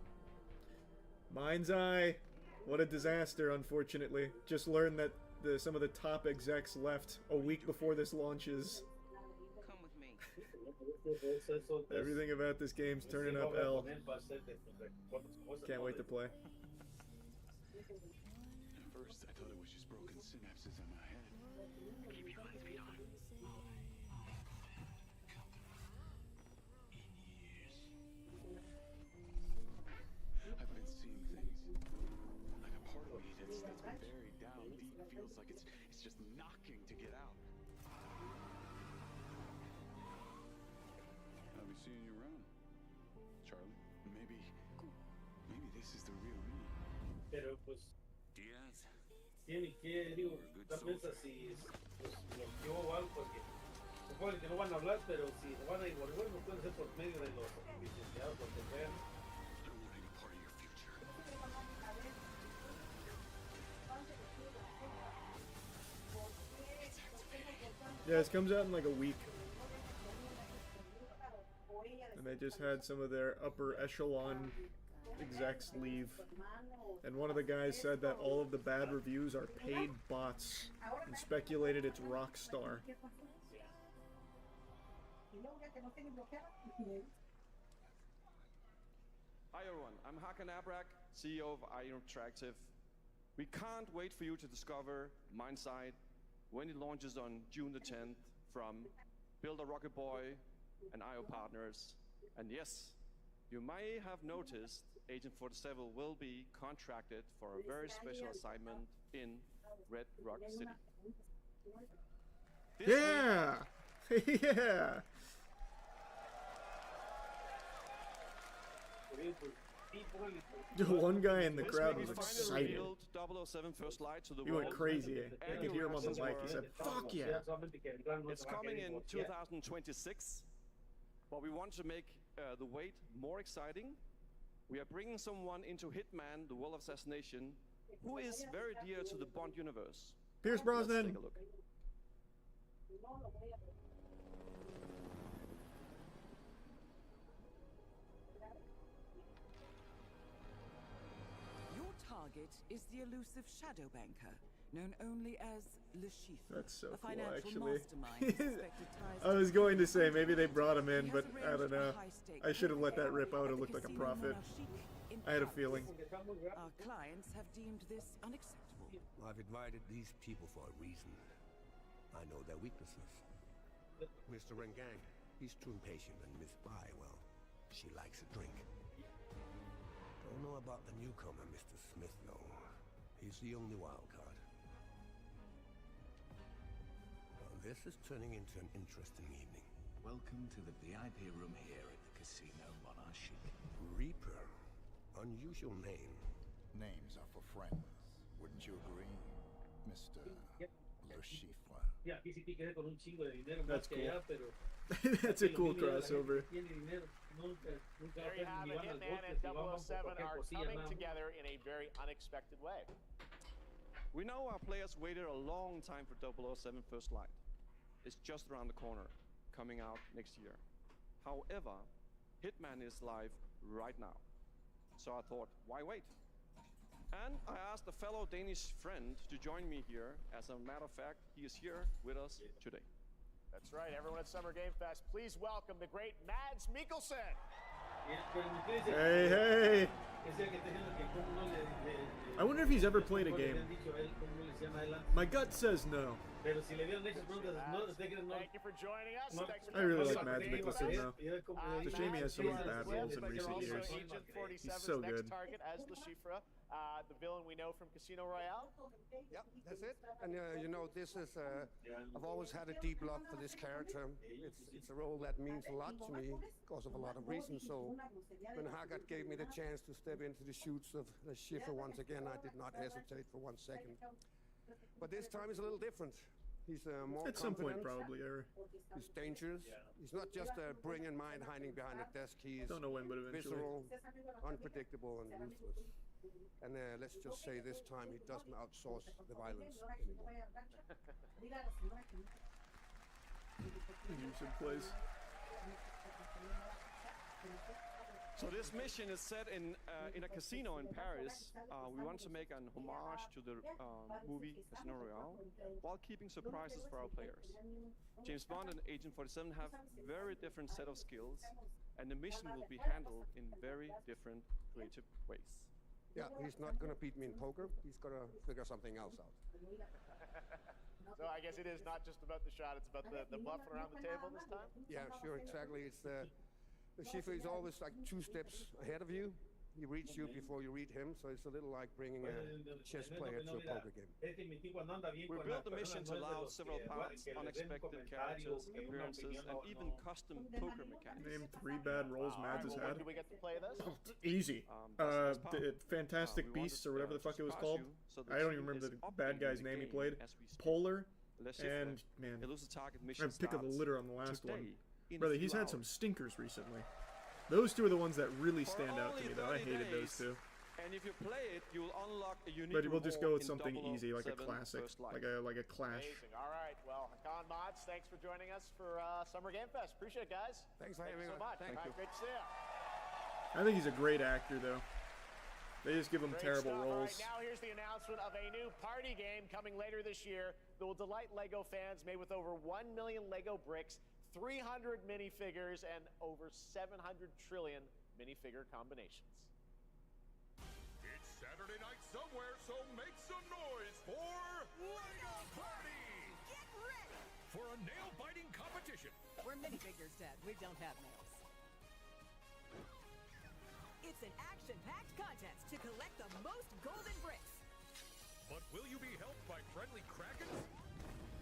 Mind's Eye. What a disaster, unfortunately. Just learned that some of the top execs left a week before this launches. Come with me. Everything about this game's turning up L. Can't wait to play. At first, I thought it was just broken synapses in my head. Keep your eyes peeled. I've been seeing things. Like a part of me that's been buried down deep feels like it's just knocking to get out. I'll be seeing you around, Charlie. Maybe this is the real me. Pero pues Diaz. tiene que, digo, tal vez si pues bloqueó o algo, porque supongo que no van a hablar, pero si se van a igual, no puede ser por medio de los licenciados, lo que vean. I don't want any part of your future. Yeah, this comes out in like a week. And they just had some of their upper echelon execs leave. And one of the guys said that all of the bad reviews are paid bots and speculated it's Rockstar. Hi everyone, I'm Hakan Abrak, CEO of IO Interactive. We can't wait for you to discover Mindside when it launches on June the 10th from Builder Rocket Boy and IO partners. And yes, you may have noticed Agent 47 will be contracted for a very special assignment in Red Rock City. This Yeah! Yeah! The one guy in the This crowd week was we finally excited. revealed 007 First Light to the He world. went crazy. I And could hear him on the Horizon mic. He said, Zero. "Fuck yeah!" It's coming in 2026, but we want to make the wait more exciting. We are bringing someone into Hitman, the World of Assassination, who is very dear to the Bond universe. Pierce Let's Brosnan. take a look. Your target is the elusive Shadow Banker, known only as Le Chiffre. That's so a cool, financial actually. mastermind with suspected ties I to was going to say, maybe they brought him in, He but has I don't arranged a know. high-stake I should have let that poker rip out. at It the looked like a Casino profit. Monarchique in I had a Paris. feeling. Our clients have deemed this unacceptable. I've invited these people for a reason. I know their weaknesses. Mr. Rengang, he's too impatient, and Miss Bai, well, she likes a drink. Don't know about the newcomer, Mr. Smith, though. He's the only wild card. Well, this is turning into an interesting evening. Welcome to the VIP room here at the Casino Monarchique. Reaper. Unusual name. Names are for friends. Wouldn't you agree, Mr. Le Chiffre? Y aquí sí tiene que ser con un chingo de dinero That's más que cool. allá, pero That's a cool crossover. tiene dinero, nunca There you have it. van al Hitman bote, and si van por 007 cualquier are cosilla coming nada más. together in a very unexpected way. We know our players waited a long time for 007 First Light. It's just around the corner, coming out next year. However, Hitman is live right now. So I thought, why wait? And I asked a fellow Danish friend to join me here. As a matter of fact, he is here with us today. That's right, everyone at Summer Game Fest, please welcome the great Mads Mikkelsen. Hey, hey! I wonder if he's ever played a game. My gut says no. Pero si le dieron esas preguntas, no, usted cree no. Thank you for joining us. Thanks for I really joining like us. Mads Mikkelsen though. It's a shame he has so many bad roles in recent years. Agent 47's He's so next good. target as Le Chiffre, the villain we know from Casino Royale. Yep, that's it. And you know, this is I've always had a deep love for this character. It's a role that means a lot to me because of a lot of reasons. So when Haggard gave me the chance to step into the shoots of the Schiffer once again, I did not hesitate for 1 second. But this time is a little different. He's more At some point, confident. probably. Or He's dangerous. He's not just a brilliant mind hiding behind a desk. He is Don't know when, but eventually. visceral, unpredictable, and ruthless. And let's just say this time he doesn't outsource the violence anymore. Music plays. So this mission is set in a casino in Paris. We want to make an homage to the movie Casino Royale while keeping surprises for our players. James Bond and Agent 47 have very different set of skills, and the mission will be handled in very different creative ways. Yeah, he's not going to beat me in poker. He's going to figure something else out. So I guess it is not just about the shot, it's about the bluffing around the table this time? Yeah, sure, exactly. It's the Schiffer is always like 2 steps ahead of you. He reads you before you read him, so it's a little like bringing a chess player to a poker game. We built the mission to allow several paths, unexpected characters, appearances, and even custom poker mechanics. Name 3 bad roles Mads has had. Do we get to play this? Easy. Fantastic Beasts or whatever the fuck it was called. I don't even remember the bad guy's name he played. Polar. And man, I'm pick of the litter on the last one. Brother, he's had some stinkers recently. Those 2 are the ones that really stand out to me, though. I hated those 2. And if you play it, you'll unlock a unique But we'll just go with reward something in easy, like a 007 classic, First Light. like a Clash. Amazing. All right. Well, Hakan Mods, thanks for joining us for Summer Game Fest. Appreciate it, guys. Thanks for having having so us. much. Thank All right, you. great to see you. I think he's a great actor, though. They just give him Great terrible stuff. roles. All right, now here's the announcement of a new party game coming later this year that will delight LEGO fans, made with over 1 million LEGO bricks, 300 minifigures, and over 700 trillion minifigure combinations. It's Saturday night somewhere, so make some noise for LEGO Party! Get ready! For a nail-biting competition. We're minifigures, Dad. We don't have nails. It's an action-packed contest to collect the most golden bricks. But will you be helped by friendly krakens?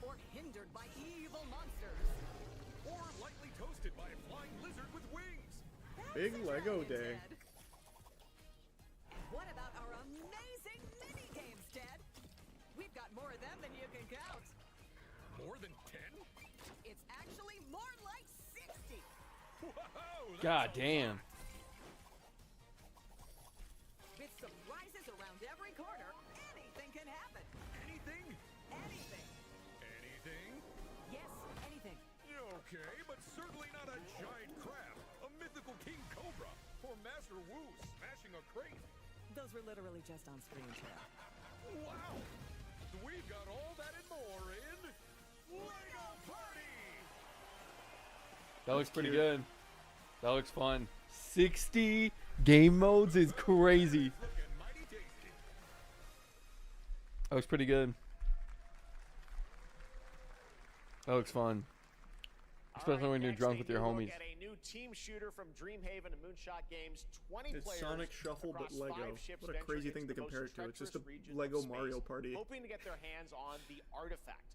Or hindered by evil monsters. Or lightly toasted by a flying lizard with wings? Big Lego Day. And what about our amazing mini-games, Dad? We've got more of them than you can count. More than 10? It's actually more like 60. Whoa! God damn. With surprises around every corner, anything can happen. Anything? Anything. Anything? Yes, anything. Okay, but certainly not a giant crab, a mythical king cobra, or Master Wu smashing a crate. Those were literally just on screen, Chad. Wow! We've got all that and more in LEGO Party! That looks pretty good. That looks fun. 60 game modes is crazy. That looks pretty good. That looks fun. Especially when you're drunk with your homies. At a new team shooter from Dreamhaven and Moonshot Games, 20 It's players Sonic Shuffle, but across Lego. 5 ships What a venture crazy into thing to the most compare it to. It's just a treacherous regions Lego of space, Mario Party. hoping to get their hands on the artifact.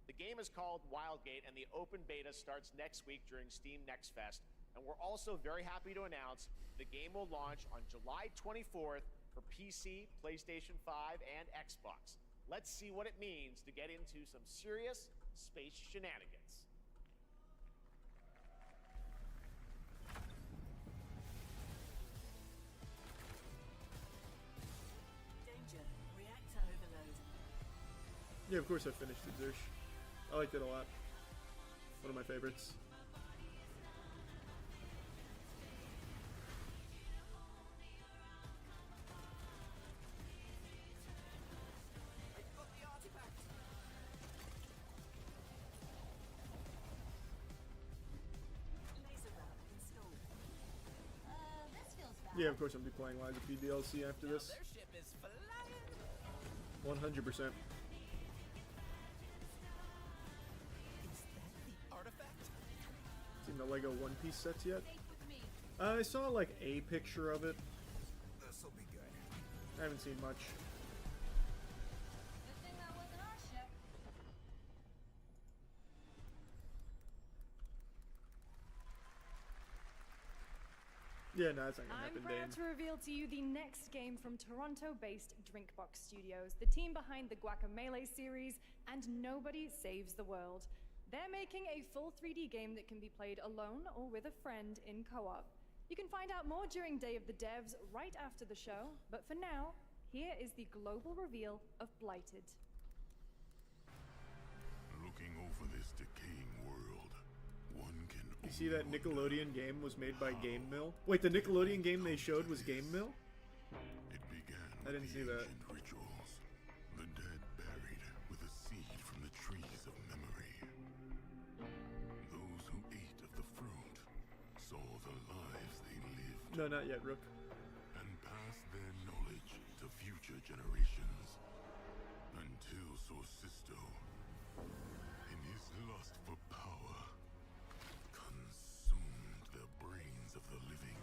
The game is called Wildgate, and the open beta starts next week during Steam Next Fest. And we're also very happy to announce the game will launch on July 24th for PC, PlayStation 5, and Xbox. Let's see what it means to get into some serious space shenanigans. Danger. Reactor overload. Yeah, of course I finished it, Zersh. I liked it a lot. One of my favorites. Yeah, of course I'll be playing Lies of P DLC after this. 100%. Seen the Lego One Piece sets yet? I saw like a picture of it. This'll be good. I haven't seen much. Yeah, no, it's not gonna I'm happen, proud Dane. to reveal to you the next game from Toronto-based Drinkbox Studios, the team behind the Guacamelee series and Nobody Saves the World. They're making a full 3D game that can be played alone or with a friend in co-op. You can find out more during Day of the Devs right after the show, but for now, here is the global reveal of Blighted. Looking over this decaying world, one can You see that Nickelodeon game was made by Game Mill? Wait, the Nickelodeon game they showed was Game Mill? I didn't see that. rituals. The dead buried with a seed from the trees of memory. Those who ate of the fruit saw the lives they lived No, not yet, Rook. and passed their knowledge to future generations until Sorcisto, in his lust for power, consumed the brains of the living,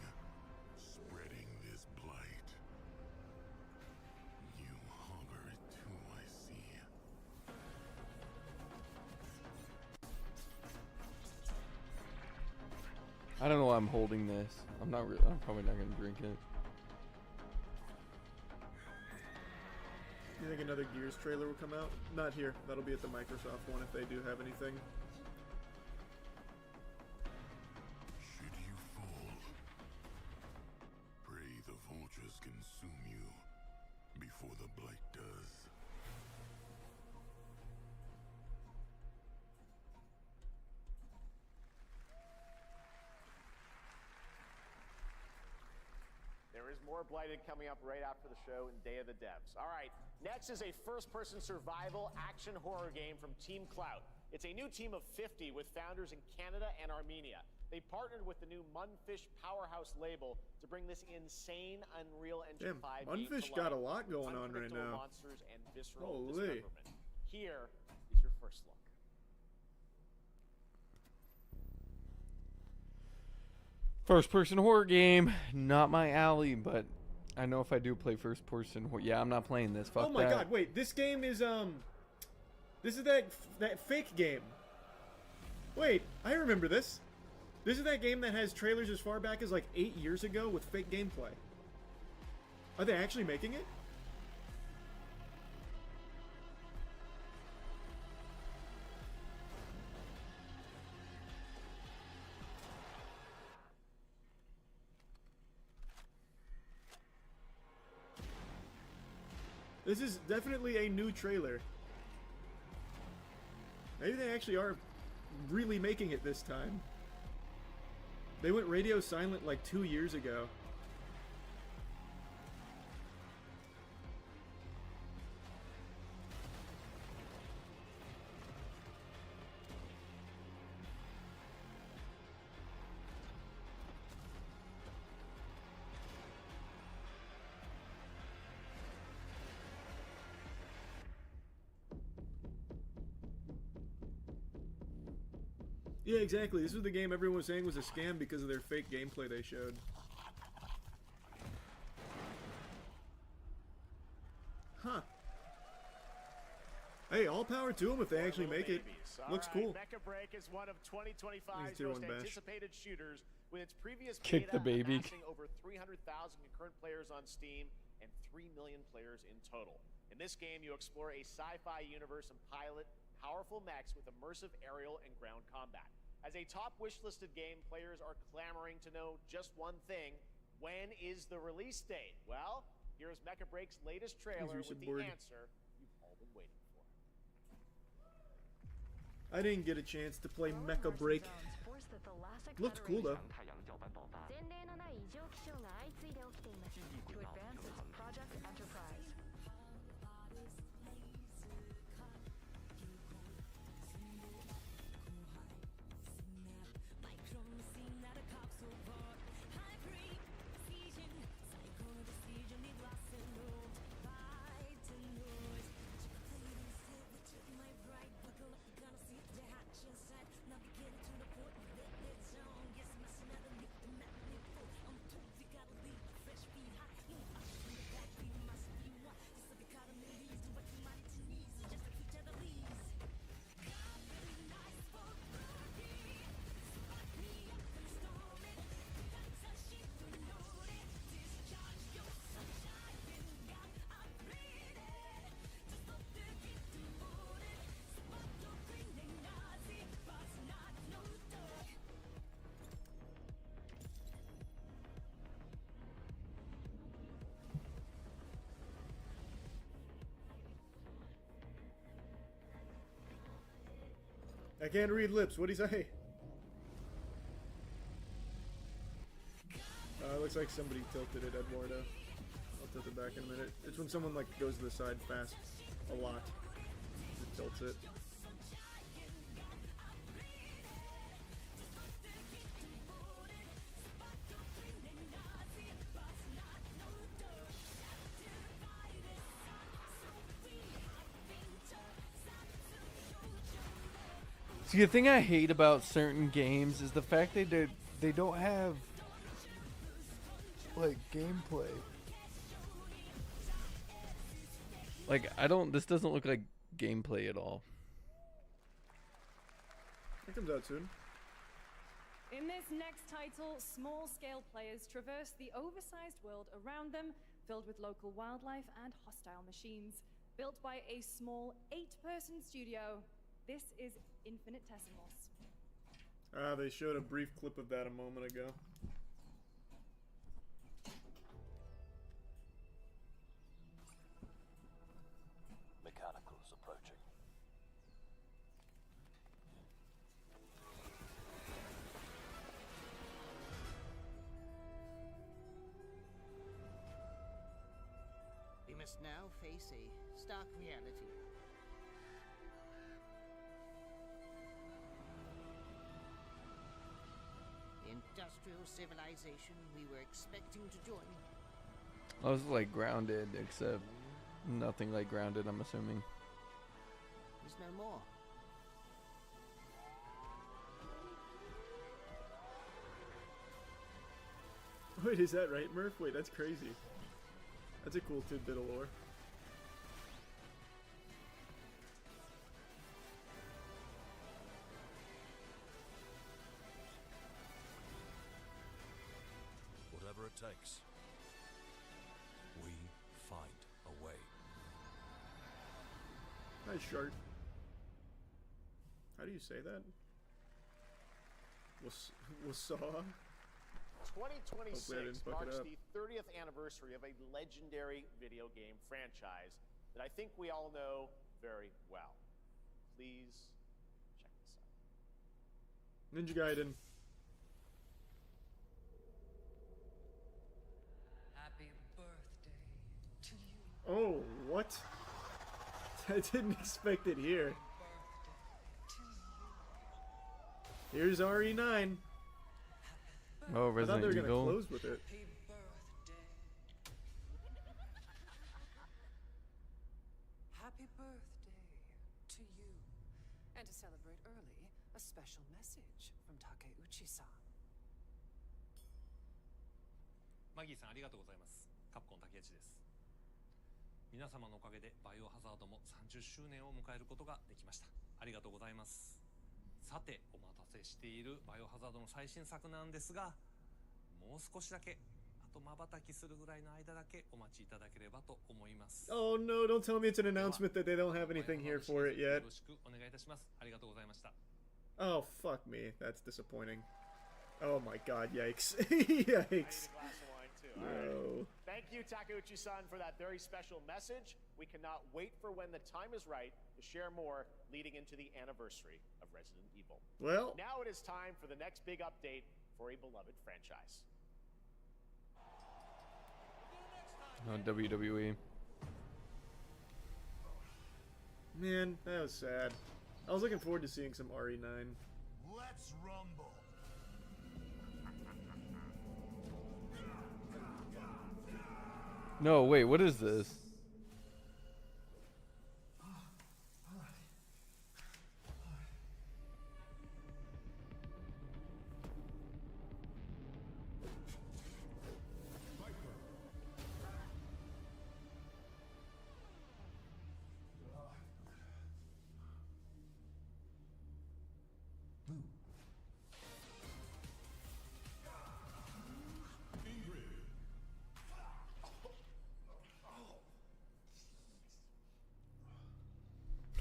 spreading this blight. You harbor it too, I see. I don't know why I'm holding this. I'm probably not gonna drink it. You think another Gears trailer will come out? Not here. That'll be at the Microsoft one if they do have anything. Should you fall, pray the vultures consume you before the blight does. There is more Blighted coming up right after the show in Day of the Devs. All right, next is a first-person survival action horror game from Team Clout. It's a new team of 50 with founders in Canada and Armenia. They partnered with the new Munfish Powerhouse label to bring this insane Unreal Engine 5 game to Munfish life. got a lot going on right Unpredictable now. monsters and visceral Holy. dismemberment. Here is your first look. First person horror game, not my alley, but I know if I do play first person horror, yeah, I'm not playing this. Fuck Oh my that. god, wait, this game is this is that fake game. Wait, I remember this. This is that game that has trailers as far back as like 8 years ago with fake gameplay. Are they actually making it? This is definitely a new trailer. Maybe they actually are really making it this time. They went radio silent like 2 years ago. Yeah, exactly. This was the game everyone was saying was a scam because of their fake gameplay they showed. Huh. Hey, all power to them if they actually make it. Looks cool. Mecha Break is one of 2025's tier most one bash. anticipated shooters, with its previous Kick beta the baby. amassing over 300,000 concurrent players on Steam and 3 million players in total. In this game, you explore a sci-fi universe and pilot powerful mechs with immersive aerial and ground combat. As a top wish-listed game, players are clamoring to know just one thing: when is the release date? Well, here's Mecha Break's latest trailer with the answer you've all been waiting for. I didn't get a chance to play Mecha Break. Looked cool though. To advance its Project Enterprise. I can't read lips. What'd he say? Looks like somebody tilted it, Eduardo. I'll tilt it back in a minute. It's when someone like goes to the side fast a lot. It tilts it. See, the thing I hate about certain games is the fact that they don't have like gameplay. Like this doesn't look like gameplay at all. It comes out soon. In this next title, small-scale players traverse the oversized world around them, filled with local wildlife and hostile machines. Built by a small 8-person studio, this is Infinitesimals. They showed a brief clip of that a moment ago. Mechanicals approaching. We must now face a stark reality. The industrial civilization we were expecting to join. I was like Grounded, except nothing like Grounded, I'm assuming. There's no more. Wait, is that right, Murph? Wait, that's crazy. That's a cool tidbit of lore. Whatever it takes, we find a way. Nice shark. How do you say that? Wasaw? 2026 marks the 30th anniversary of a legendary video game franchise that I think we all know very well. Please check this out. Ninja Gaiden. Happy birthday to you. Oh, what? I didn't expect it here. Here's RE9. Oh, Resident I thought they were Evil. gonna close with it. Happy birthday to you. And to celebrate early, a special message from Takeuchi-san. マギーさんありがとうございます。カプコン竹内です。皆様のおかげでバイオハザードも30周年を迎えることができました。ありがとうございます。さて、お待たせしているバイオハザードの最新作なんですが、もう少しだけあと瞬きするぐらいの間だけお待ちいただければと思います。 Oh no, don't tell me it's an announcement that they don't have anything here for it よ yet. ろしくお願いいたします。ありがとうございました。 Oh, fuck me. That's disappointing. Oh my god, yikes. Yikes. No. Thank you, Takeuchi-san, for that very special message. We cannot wait for when the time is right to share more leading into the anniversary of Resident Evil. Well, now it is time for the next big update for a beloved franchise. On WWE. Man, that was sad. I was looking forward to seeing some RE9. Let's rumble. No, wait, what is this?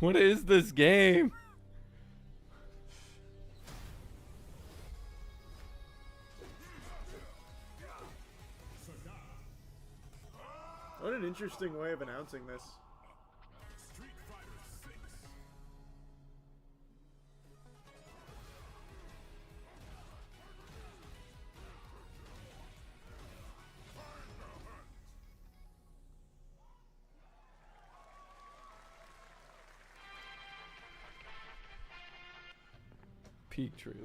What is this game? What an interesting way of announcing this. Street Fighter 6. Peak trailer.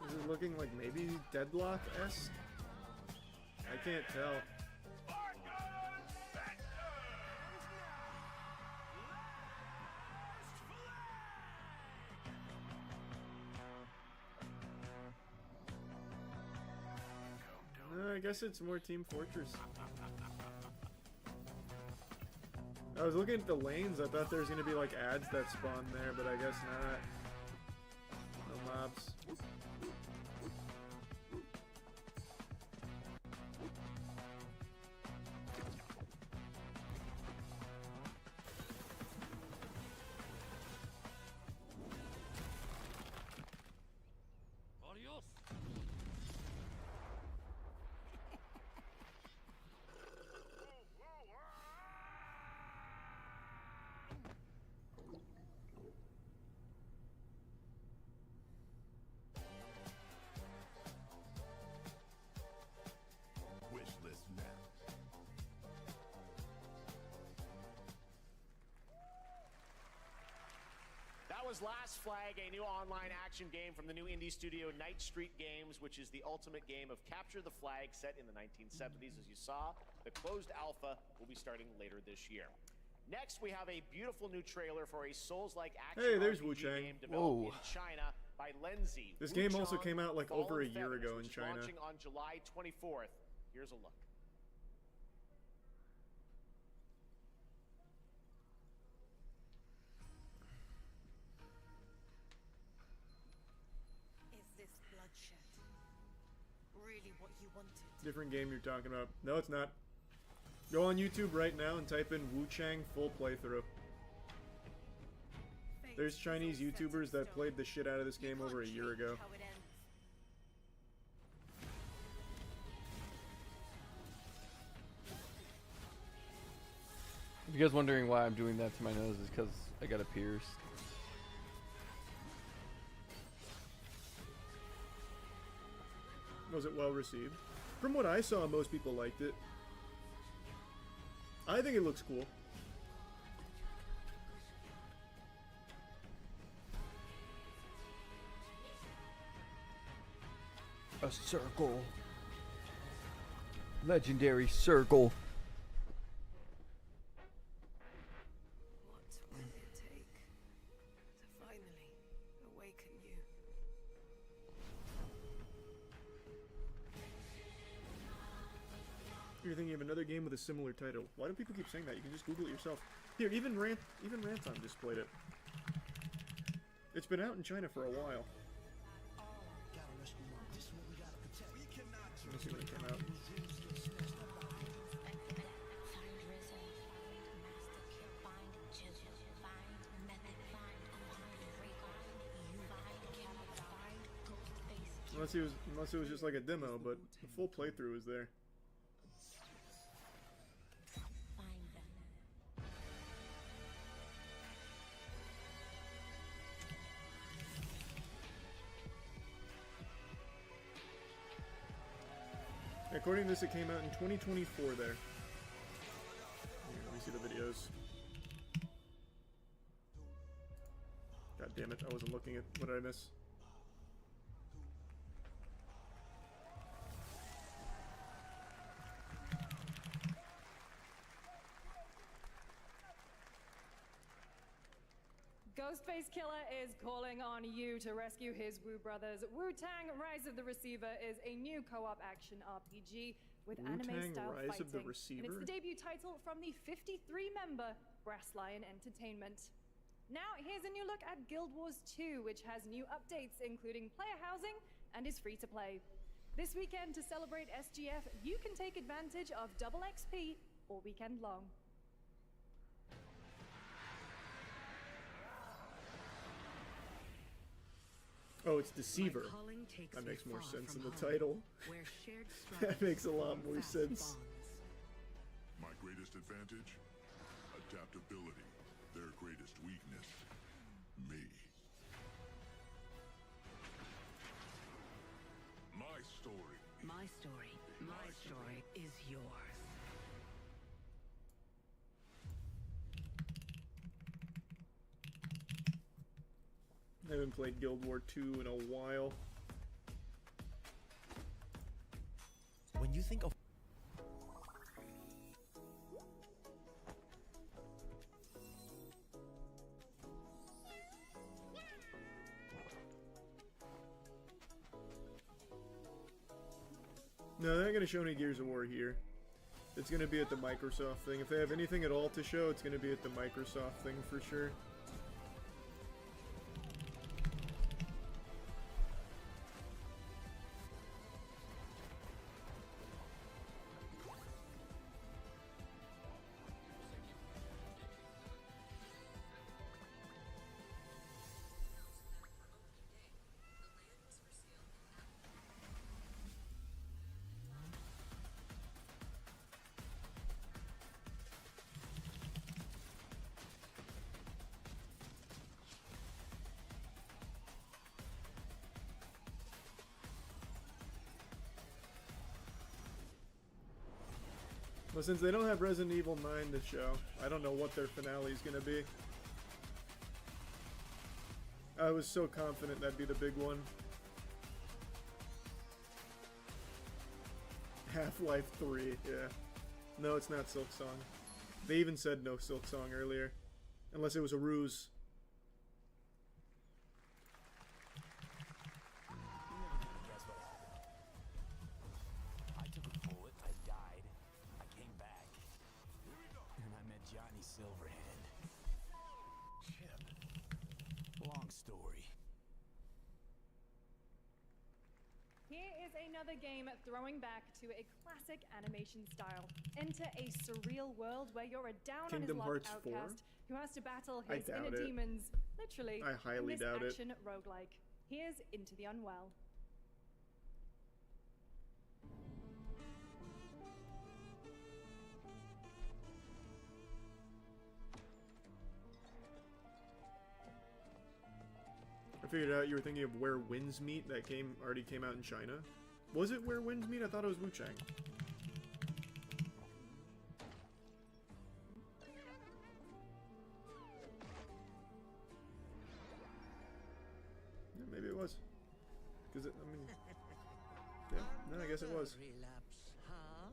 Is it looking like maybe Deadlock-esque? I can't tell. No, I guess it's more Team Fortress. I was looking at the lanes, I thought there was gonna be like ads that spawn there, but I guess not. No mobs. Adios. Wish list now. That was Last Flag, a new online action game from the new indie studio Night Street Games, which is the ultimate game of capture the flag set in the 1970s. As you saw, the closed alpha will be starting later this year. Next, we have a beautiful new trailer for a Souls-like action Hey, there's RPG Wu Chang. game developed Whoa. in China by Lenzi. This Wu game also Chang came out like Fall over a of year Feathers, ago in which is China. launching on July 24th. Here's a look. Is this bloodshed really what you wanted? Different game you're talking about. No, it's not. Go on YouTube right now and type in Wu Chang full playthrough. There's Chinese YouTubers that played the shit out of this game over a year ago. How it ends. If you guys wondering why I'm doing that to my nose, is because I got it pierced. Was it well received? From what I saw, most people liked it. I think it looks cool. A circle. Legendary circle. What will it take to finally awaken you? You're thinking of another game with a similar title. Why do people keep saying that? You can just Google it yourself. Here, even Ransom just played it. It's been out in China for a while. Let's see when it came out. Unless it was just like a demo, but the full playthrough is there. According to this, it came out in 2024 there. Here, let me see the videos. God damn it, I wasn't looking at... What did I miss? Ghostface Killer is calling on you to rescue his Wu brothers. Wu-Tang Rise of the Receiver is a new co-op action RPG with anime-style Rise fighting. of the Receiver? And it's the debut title from the 53-member Brass Lion Entertainment. Now, here's a new look at Guild Wars 2, which has new updates, including player housing and is free to play. This weekend, to celebrate SGF, you can take advantage of double XP all weekend long. Oh, it's Deceiver. That makes more sense in the title. That makes a lot more sense. My greatest advantage? Adaptability. Their greatest weakness? Me. My story. My story. My story is yours. I haven't played Guild War 2 in a while. When you think of No, they're not going to show any Gears of War here. It's going to be at the Microsoft thing. If they have anything at all to show, it's going to be at the Microsoft thing for sure. Well, since they don't have Resident Evil 9 to show, I don't know what their finale is going to be. I was so confident that'd be the big one. Half-Life 3, yeah. No, it's not Silksong. They even said no Silksong earlier. Unless it was a ruse. I took a bullet, I died, I came back, and I met Johnny Silverhand. Chip. Long story. Here is another game throwing back to a classic animation style. Enter a surreal world where you're a Kingdom down-on-his-luck Hearts 4? outcast who has to battle I his doubt inner it. demons, literally, I highly in this doubt it. action roguelike. Here's Into the Unwell. I figured out you were thinking of Where Winds Meet. That game already came out in China. Was it Where Winds Meet? I thought it was Wu-Chang. Yeah, maybe it was. Because, I mean... No, I guess it was. Relapse, huh?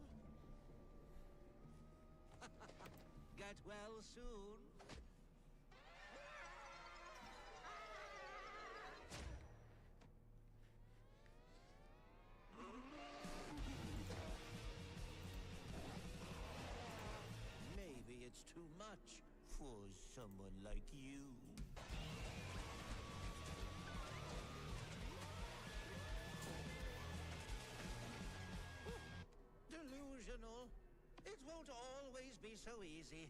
Get well soon. Maybe it's too much for someone like you. Delusional. It won't always be so easy.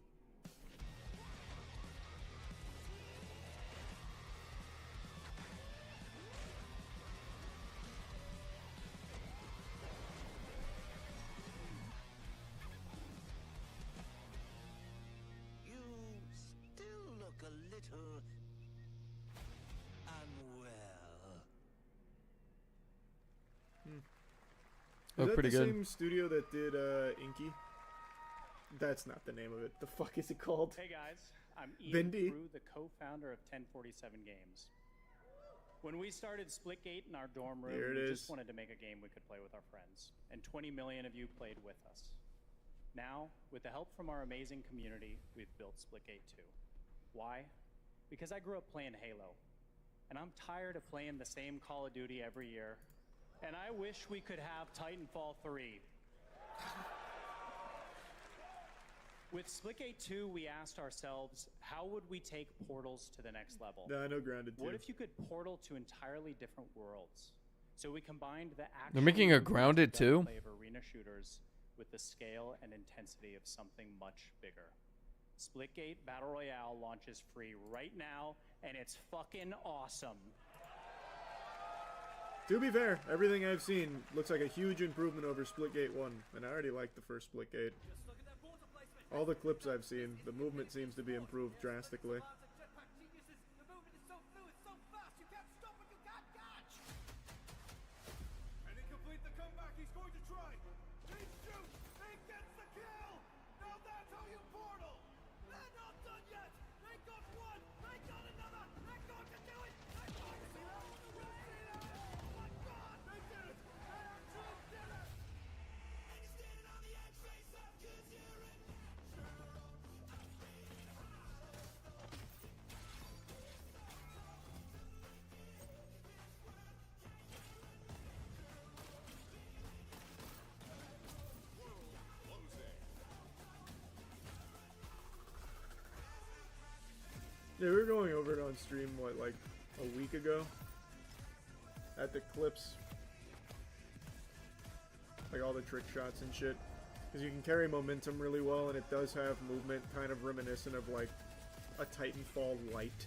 You still look a little unwell. Is that pretty the good. same studio that did Inky? That's not the name of it. The fuck is it called? Hey guys, I'm Ian Vindy. Crew, the co-founder of 1047 Games. When we started Splitgate in our dorm room, Here it we is. just wanted to make a game we could play with our friends, and 20 million of you played with us. Now, with the help from our amazing community, we've built Splitgate 2. Why? Because I grew up playing Halo, and I'm tired of playing the same Call of Duty every year, and I wish we could have Titanfall 3. With Splitgate 2, we asked ourselves, how would we take portals to the next level? No, I know Grounded What too. if you could portal to entirely different worlds? So we combined the action They're making a movement Grounded and too? gunplay of arena shooters with the scale and intensity of something much bigger. Splitgate Battle Royale launches free right now, and it's fucking awesome. To be fair, everything I've seen looks like a huge improvement over Splitgate 1, and I already liked the first Splitgate. All the clips I've seen, the movement seems to be improved drastically. And he complete the comeback he's going to try. He shoots. He gets the kill. Now that's how you portal. They're not done yet. They got one. They got another. They're going to do it. They're going to do it. Oh my God! They did it. They actually did it. And he's standing on the edge, face up, 'cause you're in. Yeah, we were going over it on stream, what, like a week ago? At the clips. Like all the trick shots and shit. Because you can carry momentum really well, and it does have movement kind of reminiscent of like a Titanfall light.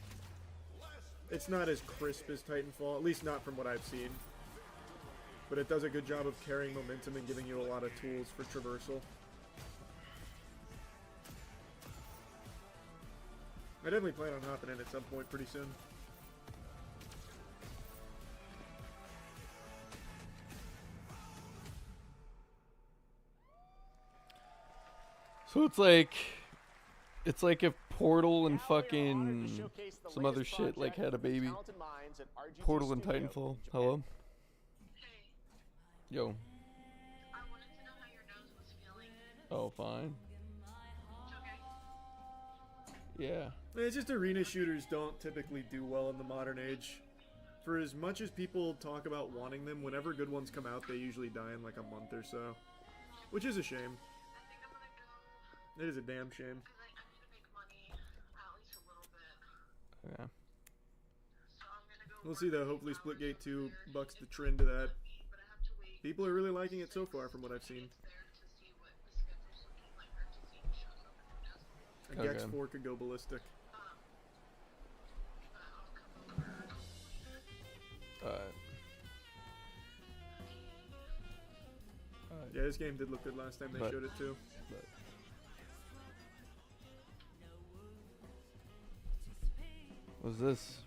It's not as crisp as Titanfall, at least not from what I've seen. But it does a good job of carrying momentum and giving you a lot of tools for traversal. I definitely plan on hopping in at some point pretty soon. So it's like if Portal and fucking some other shit like had a baby. Portal and Titanfall. Hello? Yo. Oh, fine. Yeah. It's just arena shooters don't typically do well in the modern age. For as much as people talk about wanting them, whenever good ones come out, they usually die in like a month or so. Which is a shame. It is a damn shame. Yeah. We'll see though, hopefully Splitgate 2 bucks the trend to that. People are really liking it so far from what I've seen. A Gex 4 could go ballistic. Yeah, this game did look good last time they showed it too. What's this?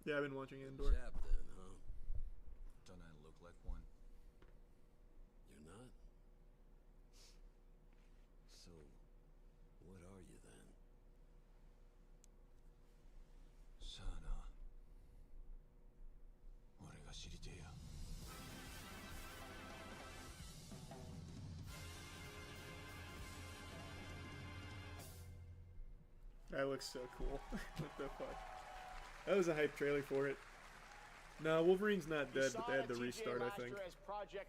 Yeah, I've been watching Andor. Chap then, huh? Don't I look like one? You're not? So, what are you then? さあな。俺が知りてえや。That looks so cool. What the fuck? That was a hype trailer for it. No, Wolverine's not dead, but they had to restart, I think,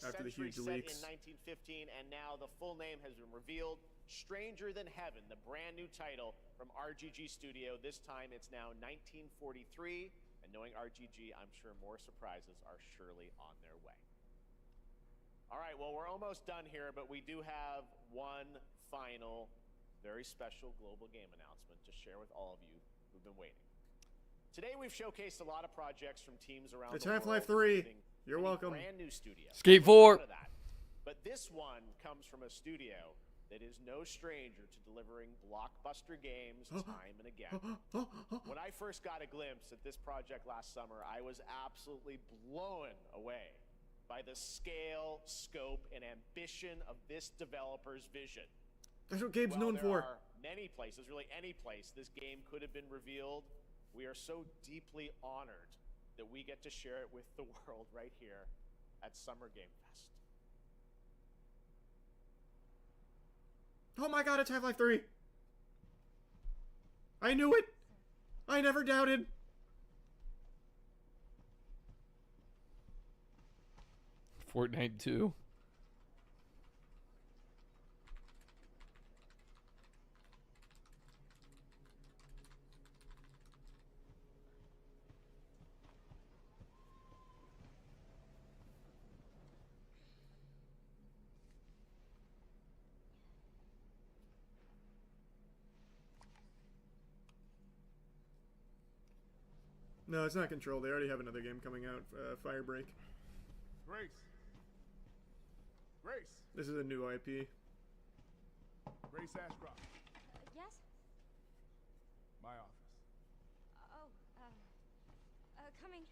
after the huge leaks. In 1915, and now the full name has been revealed. Stranger Than Heaven, the brand new title from RGG Studio. This time it's now 1943, and knowing RGG, I'm sure more surprises are surely on their way. All right, well, we're almost done here, but we do have one final, very special global game announcement to share with all of you who've been waiting. Today we've showcased a lot of projects from teams around It's the world. Half-Life 3. You're many welcome. Brand new studio. Skate 4. But this one comes from a studio that is no stranger to delivering blockbuster games time and again. When I first got a glimpse at this project last summer, I was absolutely blown away by the scale, scope, and ambition of this developer's vision. That's what Gabe's known There for. are many places, really any place, this game could have been revealed. We are so deeply honored that we get to share it with the world right here at Summer Game Fest. Oh my god, it's Half-Life 3! I knew it! I never doubted! Fortnite 2. No, it's not Control. They already have another game coming out, Firebreak. Grace. Grace. This is a new IP. Grace Ashcroft. Yes? My office. Oh, coming.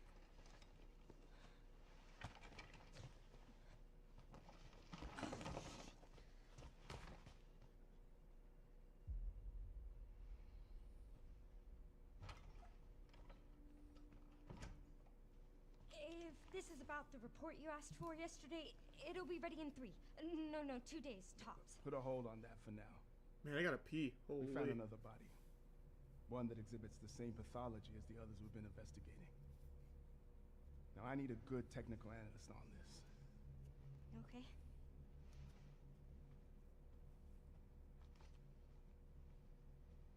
If this is about the report you asked for yesterday, it'll be ready in 3. No, 2 days, tops. Put a hold on that for now. Man, I gotta pee. Holy. We found another body. One that exhibits the same pathology as the others we've been investigating. Now, I need a good technical analyst on this. Okay.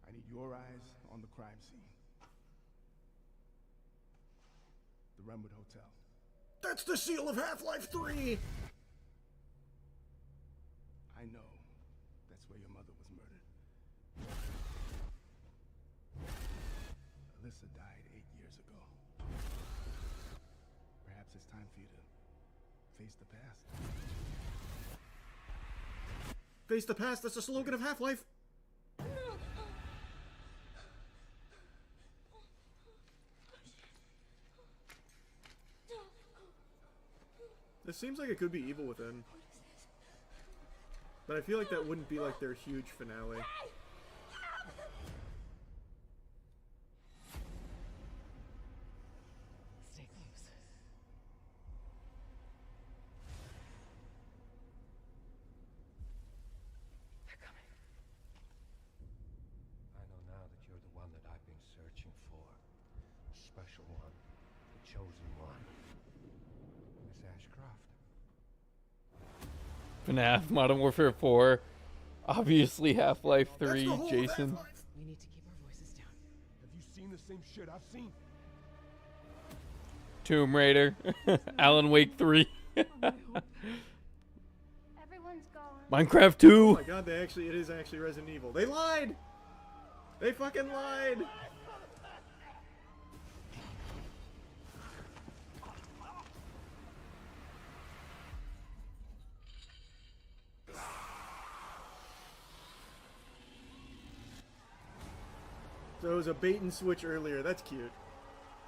I need your eyes on the crime scene. The Renwood Hotel. That's the seal of Half-Life 3! I know that's where your mother was murdered. Alyssa died 8 years ago. Perhaps it's time for you to face the past. Face the past, that's the slogan of Half-Life! This seems like it could be Evil Within. But I feel like that wouldn't be like their huge finale. Stay close. They're coming. I know now that you're the one that I've been searching for. The special one. The chosen one. Miss Ashcroft. FNAF, Modern Warfare 4, obviously Half-Life 3, Jason. We need to keep our voices down. Have you seen the same shit I've seen? Tomb Raider, Alan Wake 3, Everyone's gone. Minecraft 2. Oh my god, it is actually Resident Evil. They lied! They fucking lied! So it was a bait and switch earlier. That's cute.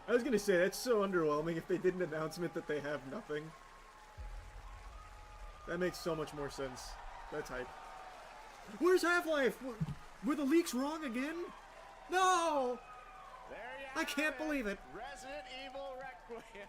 I was gonna say, that's so underwhelming if they did an announcement that they have nothing. That makes so much more sense. That's hype. Where's Half-Life? Were the leaks wrong again? No! I can't believe it. Resident Evil Requiem.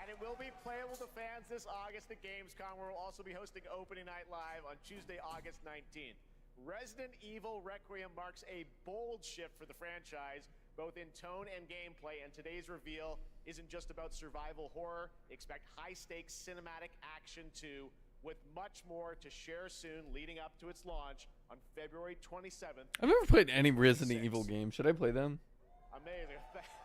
And it will be playable to fans this August at Gamescom, where we'll also be hosting Opening Night Live on Tuesday, August 19th. Resident Evil Requiem marks a bold shift for the franchise, both in tone and gameplay, and today's reveal isn't just about survival horror. Expect high-stakes cinematic action too, with much more to share soon leading up to its launch on February 27th. I've never played any Resident Evil game. Should I play them? Amazing.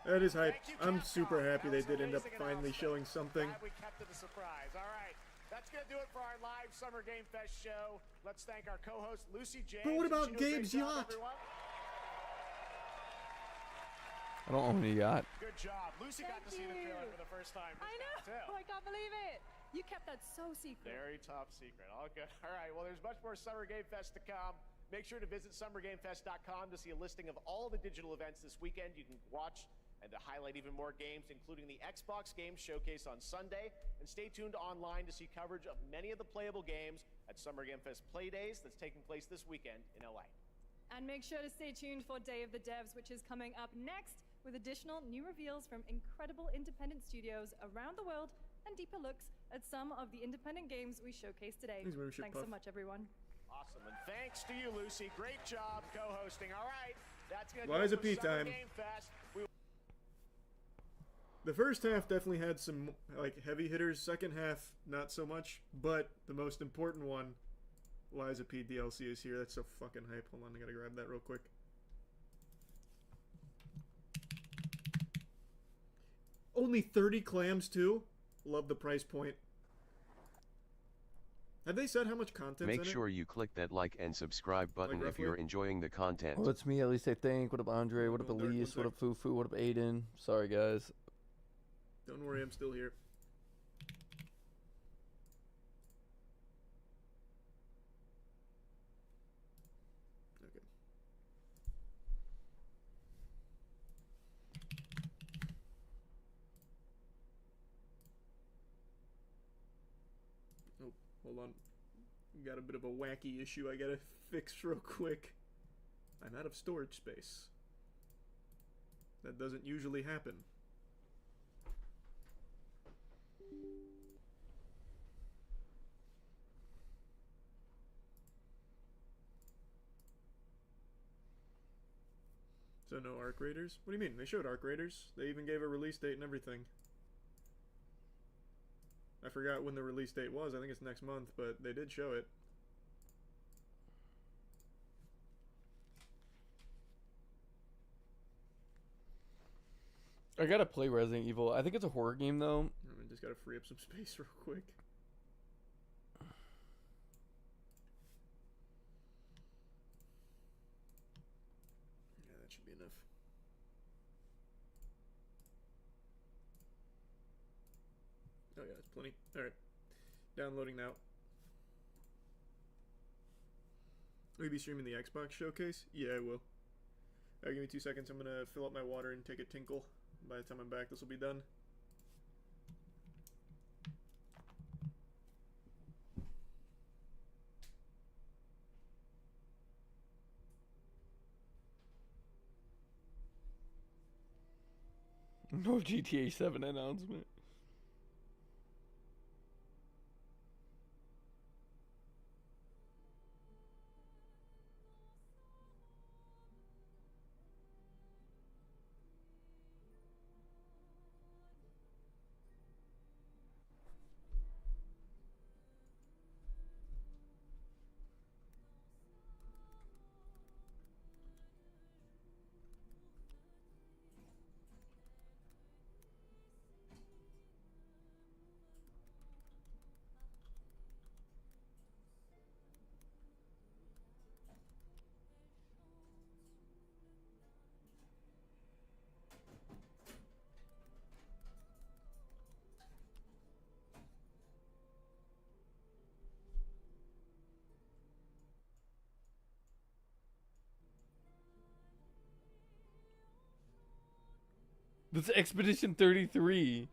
That is hype. I'm super happy they did end up finally showing something. Glad we kept it a surprise. All right. That's going to do it for our live Summer Game Fest show. Let's thank our co-host, Lucy James. But what about She did a great Gabe's job, yacht? everyone. I don't own a yacht. Good job. Lucy got to see the trailer for the first time. I know. I can't believe it. You kept that so secret. Very top secret. All good. All right. Well, there's much more Summer Game Fest to come. Make sure to visit summergamefest.com to see a listing of all the digital events this weekend. You can watch and to highlight even more games, including the Xbox Games Showcase on Sunday. And stay tuned online to see coverage of many of the playable games at Summer Game Fest Play Days that's taking place this weekend in LA. And make sure to stay tuned for Day of the Devs, which is coming up next, with additional new reveals from incredible independent studios around the world and deeper looks at some of the independent games we showcased today. Thanks so much, everyone. Awesome, and thanks to you, Lucy. Great job co-hosting. All right, that's going to Liza do it P for Summer time. Game Fest. The first half definitely had some like heavy hitters. Second half, not so much. But the most important one, Liza P DLC is here. That's so fucking hype. Hold on, I gotta grab that real quick. Only 30 clams too. Love the price point. Have they said how much content? Make sure you click that like and subscribe button if roughly? you're enjoying the content. Oh, it's me, at least I think. What up, Andre? What up, Elise? What up, Fufu? What up, Aiden? Sorry, guys. Don't worry, I'm still here. Okay. Oh, hold on. Got a bit of a wacky issue I gotta fix real quick. I'm out of storage space. That doesn't usually happen. So no Arc Raiders? What do you mean? They showed Arc Raiders. They even gave a release date and everything. I forgot when the release date was. I think it's next month, but they did show it. I gotta play Resident Evil. I think it's a horror game, though. I just gotta free up some space real quick. Yeah, that should be enough. Oh yeah, that's plenty. Alright. Downloading now. Will you be streaming the Xbox showcase? Yeah, I will. Alright, give me 2 seconds. I'm gonna fill up my water and take a tinkle. By the time I'm back, this will be done. No GTA 7 announcement. That's Expedition 33.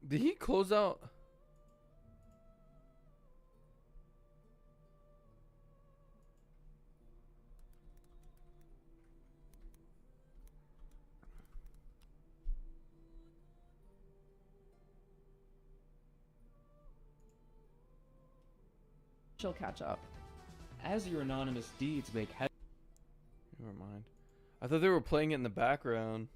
Did he close out? She'll catch up. As your anonymous deeds make head. Never mind. I thought they were playing it in the background.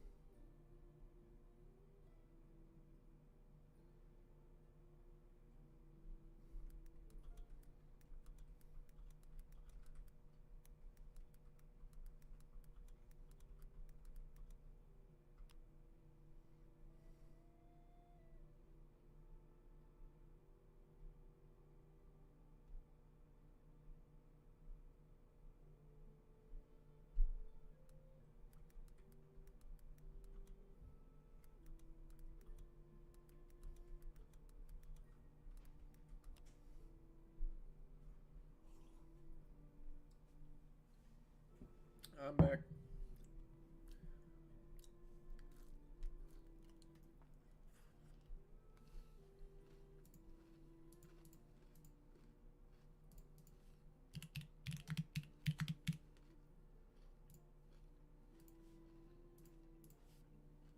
I'm back.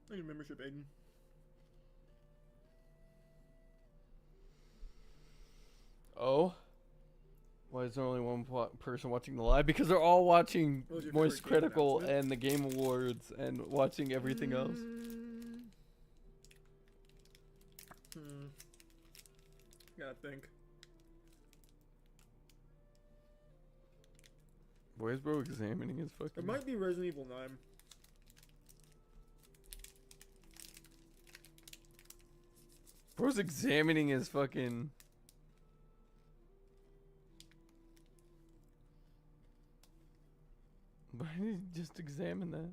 Thank you, membership, Aiden. Oh? Why is there only one person watching the live? Because they're all watching What was your Moist favorite game Critical announcement? and the Game Awards and watching everything else. Gotta think. Why is bro examining his fucking... It might be Resident Evil 9. Bro's examining his fucking... Why did he just examine that?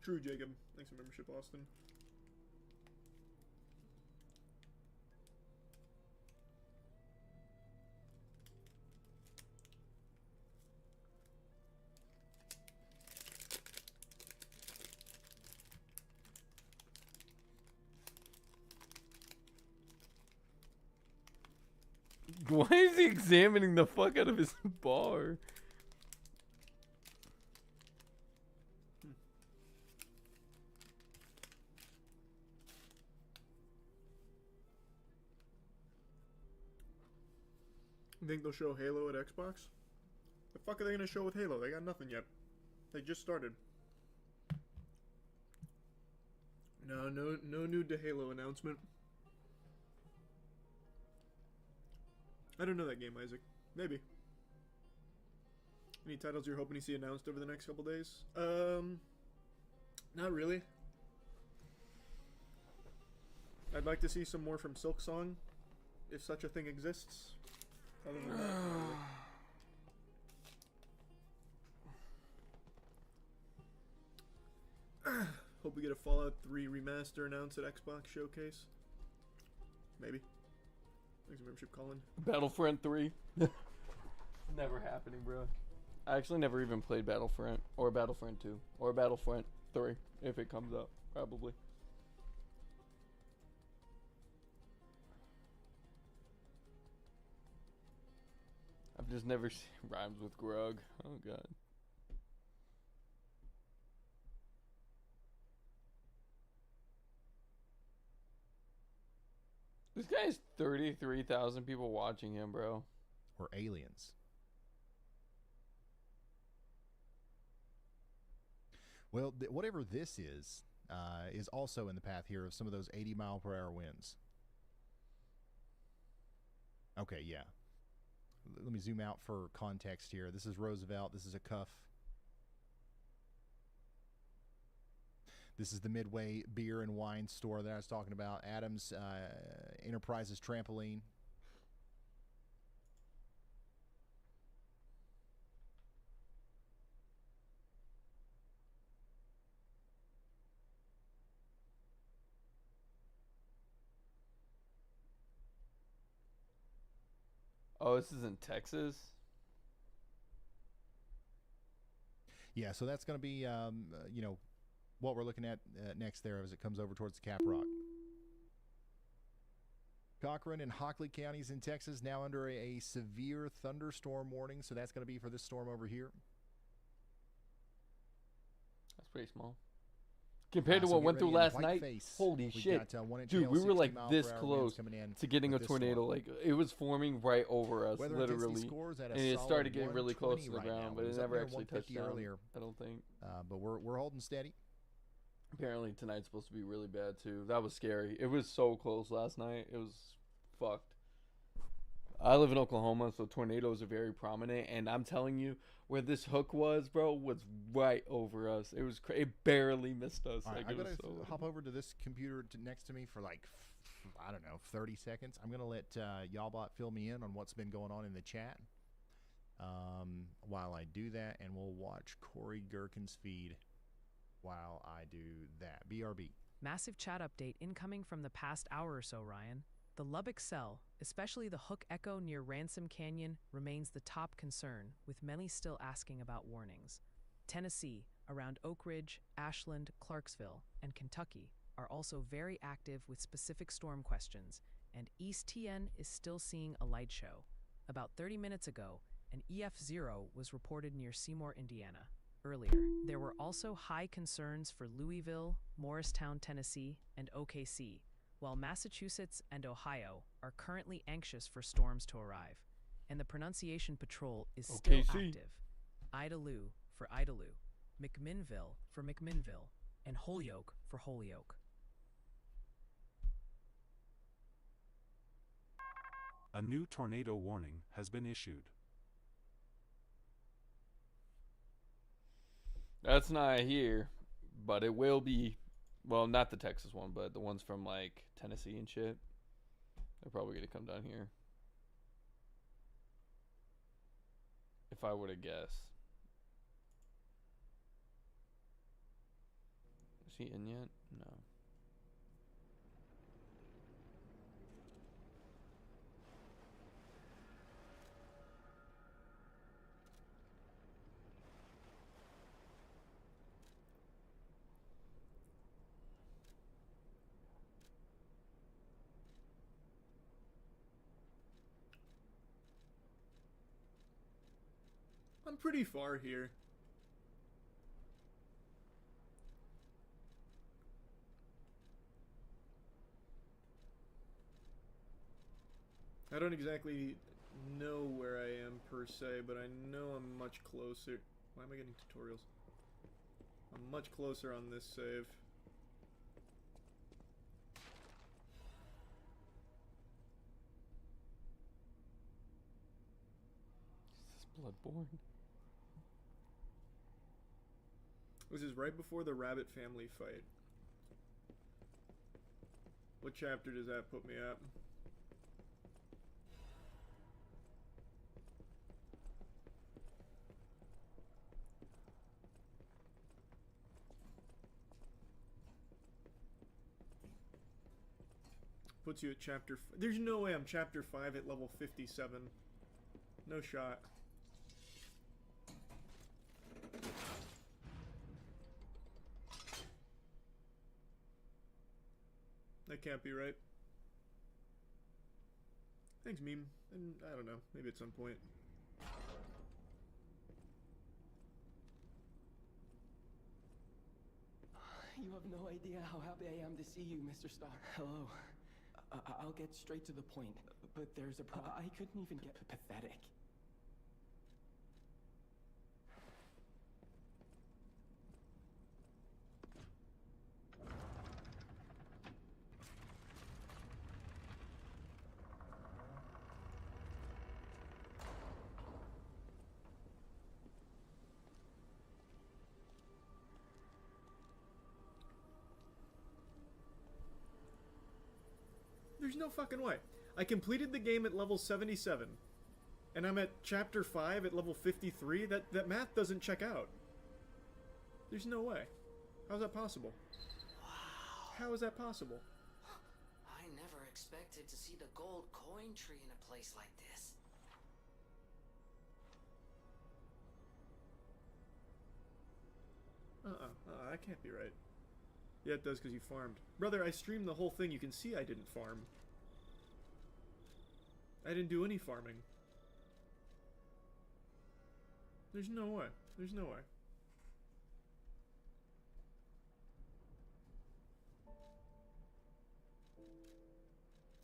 True, Jacob. Thanks for membership, Austin. Why is he examining the fuck out of his bar? You think they'll show Halo at Xbox? The fuck are they gonna show with Halo? They got nothing yet. They just started. No new to Halo announcement. I don't know that game, Isaac. Maybe. Any titles you're hoping to see announced over the next couple days? Not really. I'd like to see some more from Silksong, if such a thing exists. Other than that, not really. Hope we get a Fallout 3 remaster announced at Xbox Showcase. Maybe. Thanks for membership, Colin. Battlefront 3. Never happening, bro. I actually never even played Battlefront or Battlefront 2 or Battlefront 3 if it comes up, probably. I've just never seen rhymes with Grug. Oh god. This guy has 33,000 people watching him, bro. Or aliens. Well, whatever this is also in the path here of some of those 80-mile-per-hour winds. Okay, yeah. Let me zoom out for context here. This is Roosevelt. This is a cuff This is the Midway Beer and Wine store that I was talking about. Adams Enterprises Trampoline. Oh, this is in Texas? Yeah, so that's going to be, you know, what we're looking at next there as it comes over towards the Cap Rock. Cochran and Hockley counties in Texas now under a severe thunderstorm warning, so that's going to be for this storm over here. That's pretty small. Compared to So what get went through ready in last night, Whiteface. holy We've shit. got, 1 inch Dude, hail, we were 60 like mile this per hour close winds coming in to getting a with this storm. tornado. Like, it was forming right over us, Weather intensity literally. scores at a And it solid started getting really close to the 120 right ground, now. but was it up never near actually touched 150 down, earlier. I don't think. But we're holding steady. Apparently tonight's supposed to be really bad too. That was scary. It was so close last night. It was fucked. I live in Oklahoma, so tornadoes are very prominent, and I'm telling you, where this hook was, bro, was right over us. It was it barely missed us. All right, Like, I'm it going was to so hop over to this computer next to me for like, I don't know, 30 seconds. I'm going to let Y'allbot fill me in on what's been going on in the chat while I do that, and we'll watch Corey Gherkin's feed while I do that. BRB. Massive chat update incoming from the past hour or so, Ryan. The Lubbock cell, especially the Hook Echo near Ransom Canyon, remains the top concern, with many still asking about warnings. Tennessee, around Oak Ridge, Ashland, Clarksville, and Kentucky are also very active with specific storm questions, and East TN is still seeing a light show. About 30 minutes ago, an EF0 was reported near Seymour, Indiana. Earlier, there were also high concerns for Louisville, Morristown, Tennessee, and OKC, while Massachusetts and Ohio are currently anxious for storms to arrive, and the pronunciation patrol is still active. Idalou for Idalou, McMinnville for McMinnville, and Holyoke for Holyoke. A new tornado warning has been issued. That's not here, but it will be. Well, not the Texas one, but the ones from like Tennessee and shit. They're probably gonna come down here. If I were to guess. Is he in yet? No. I'm pretty far here. I don't exactly know where I am per se, but I know I'm much closer. Why am I getting tutorials? I'm much closer on this save. Is this Bloodborne? This is right before the rabbit family fight. What chapter does that put me at? Puts you at chapter... There's no way I'm chapter 5 at level 57. No shot. That can't be right. Thanks, meme. And I don't know, maybe at some point. You have no idea how happy I am to see you, Mr. Starr. Hello. I'll get straight to the point, but there's a problem. I couldn't even get pathetic. There's no fucking way. I completed the game at level 77, and I'm at chapter 5 at level 53. That math doesn't check out. There's no way. How's that possible? Wow. How is that possible? I never expected to see the gold coin tree in a place like this. That can't be right. Yeah, it does because you farmed. Brother, I streamed the whole thing. You can see I didn't farm. I didn't do any farming. There's no way. There's no way.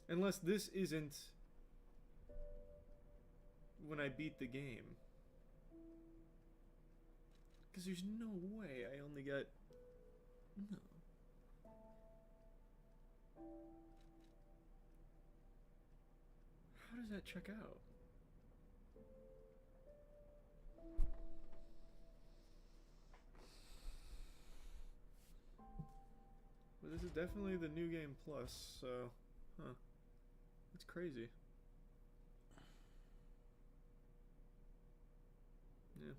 Unless this isn't when I beat the game. Because there's no way I only got... No. How does that check out? Well, this is definitely the New Game Plus, so... Huh. That's crazy. Yeah.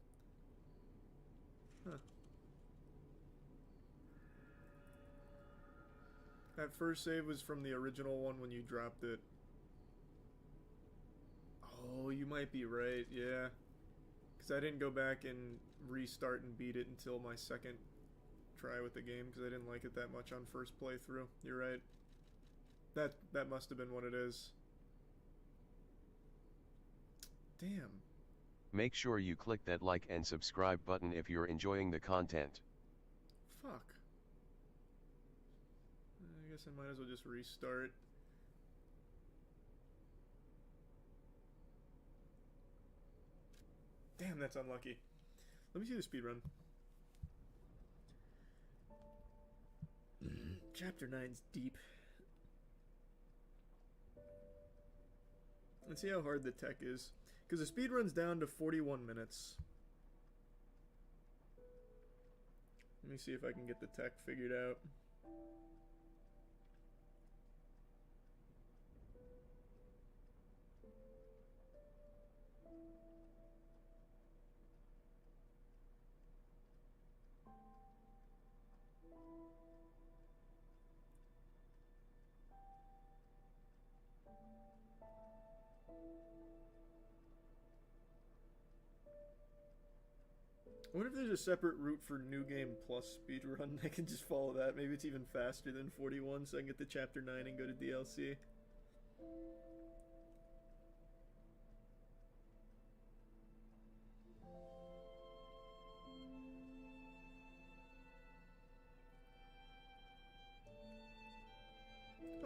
Huh. That first save was from the original one when you dropped it. Oh, you might be right, yeah. Because I didn't go back and restart and beat it until my second try with the game, because I didn't like it that much on first playthrough. You're right. That must have been what it is. Damn. Make sure you click that like and subscribe button if you're enjoying the content. Fuck. I guess I might as well just restart. Damn, that's unlucky. Let me see the speedrun. Chapter 9's deep. Let's see how hard the tech is. Because the speed run's down to 41 minutes. Let me see if I can get the tech figured out. I wonder if there's a separate route for New Game Plus speedrun. I can just follow that. Maybe it's even faster than 41, so I can get to Chapter 9 and go to DLC.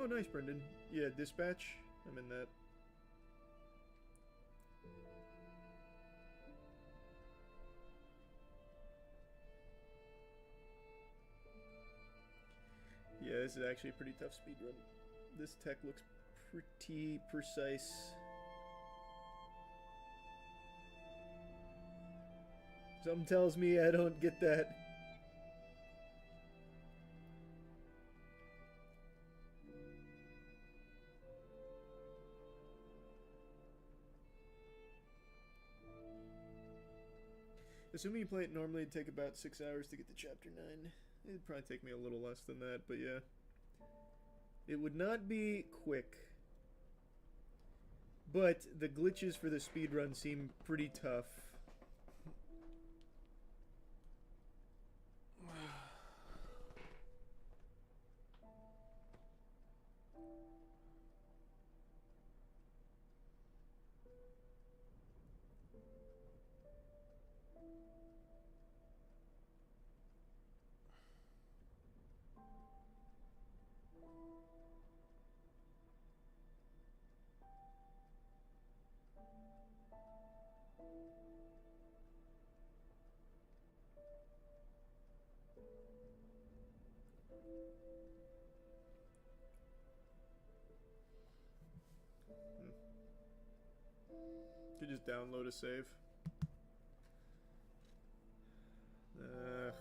Oh, nice, Brendan. Yeah, Dispatch. I'm in that. Yeah, this is actually a pretty tough speedrun. This tech looks pretty precise. Something tells me I don't get that. Assuming you play it normally, it'd take about 6 hours to get to Chapter 9. It'd probably take me a little less than that, but yeah. It would not be quick. But the glitches for the speedrun seem pretty tough. Could just download a save. I really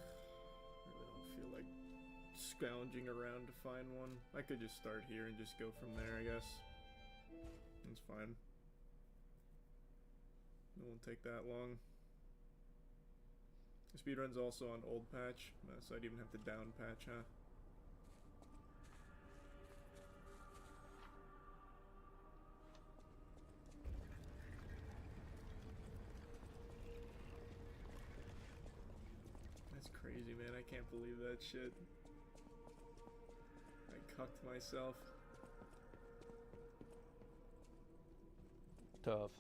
don't feel like scrounging around to find one. I could just start here and just go from there, I guess. It's fine. It won't take that long. The speedrun's also on old patch, so I'd even have to down patch, huh? That's crazy, man. I can't believe that shit. I cucked myself. Tough.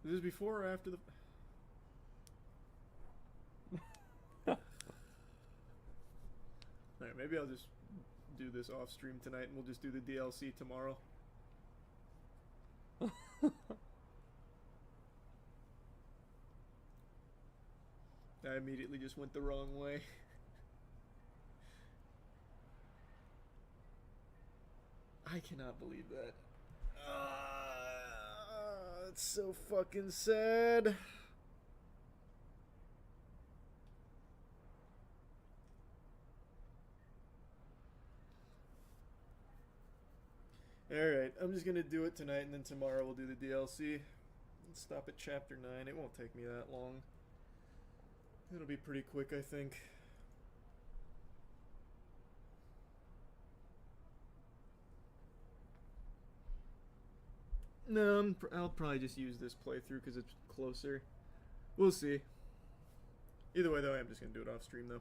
Is this before or after the... Alright, maybe I'll just do this off stream tonight and we'll just do the DLC tomorrow. I immediately just went the wrong way. I cannot believe that. That's so fucking sad. Alright, I'm just gonna do it tonight and then tomorrow we'll do the DLC. Let's stop at chapter 9. It won't take me that long. It'll be pretty quick, I think. No, I'll probably just use this playthrough because it's closer. We'll see. Either way, though, I'm just going to do it off stream, though.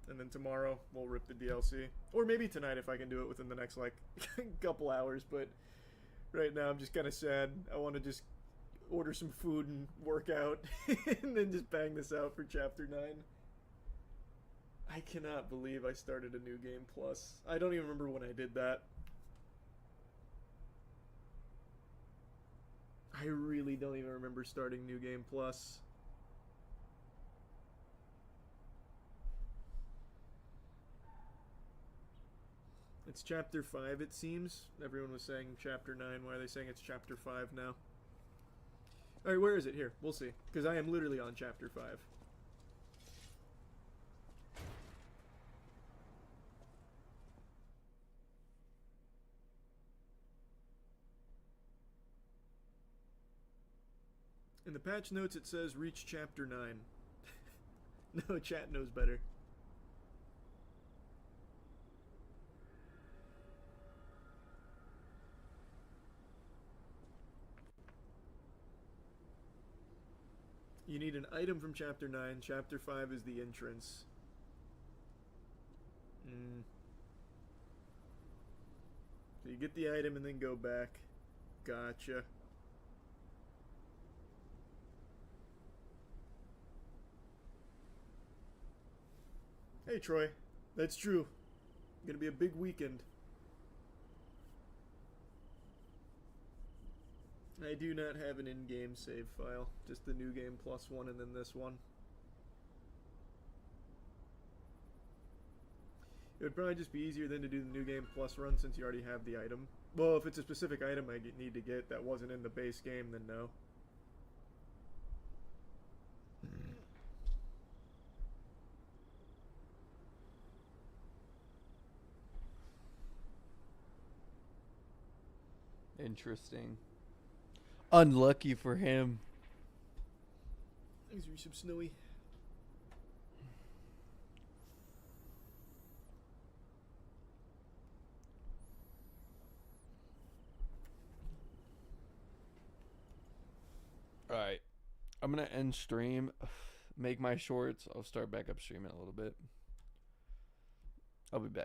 And then tomorrow, we'll rip the DLC. Or maybe tonight if I can do it within the next, like, couple hours. But right now, I'm just kind of sad. I want to just order some food and work out. And then just bang this out for Chapter 9. I cannot believe I started a New Game Plus. I don't even remember when I did that. I really don't even remember starting New Game Plus. It's Chapter 5, it seems. Everyone was saying Chapter 9. Why are they saying it's Chapter 5 now? Alright, where is it? Here, we'll see. Because I am literally on Chapter 5. In the patch notes it says reach chapter 9. No, chat knows better. You need an item from chapter 9. Chapter 5 is the entrance. So you get the item and then go back. Gotcha. Hey Troy, that's true. Gonna be a big weekend. I do not have an in-game save file, just the New Game Plus one and then this one. It would probably just be easier than to do the New Game Plus run since you already have the item. Well, if it's a specific item I need to get that wasn't in the base game, then no. Interesting. Unlucky for him. These are some snowy. Alright. I'm gonna end stream. Make my shorts. I'll start back up streaming a little bit. I'll be back.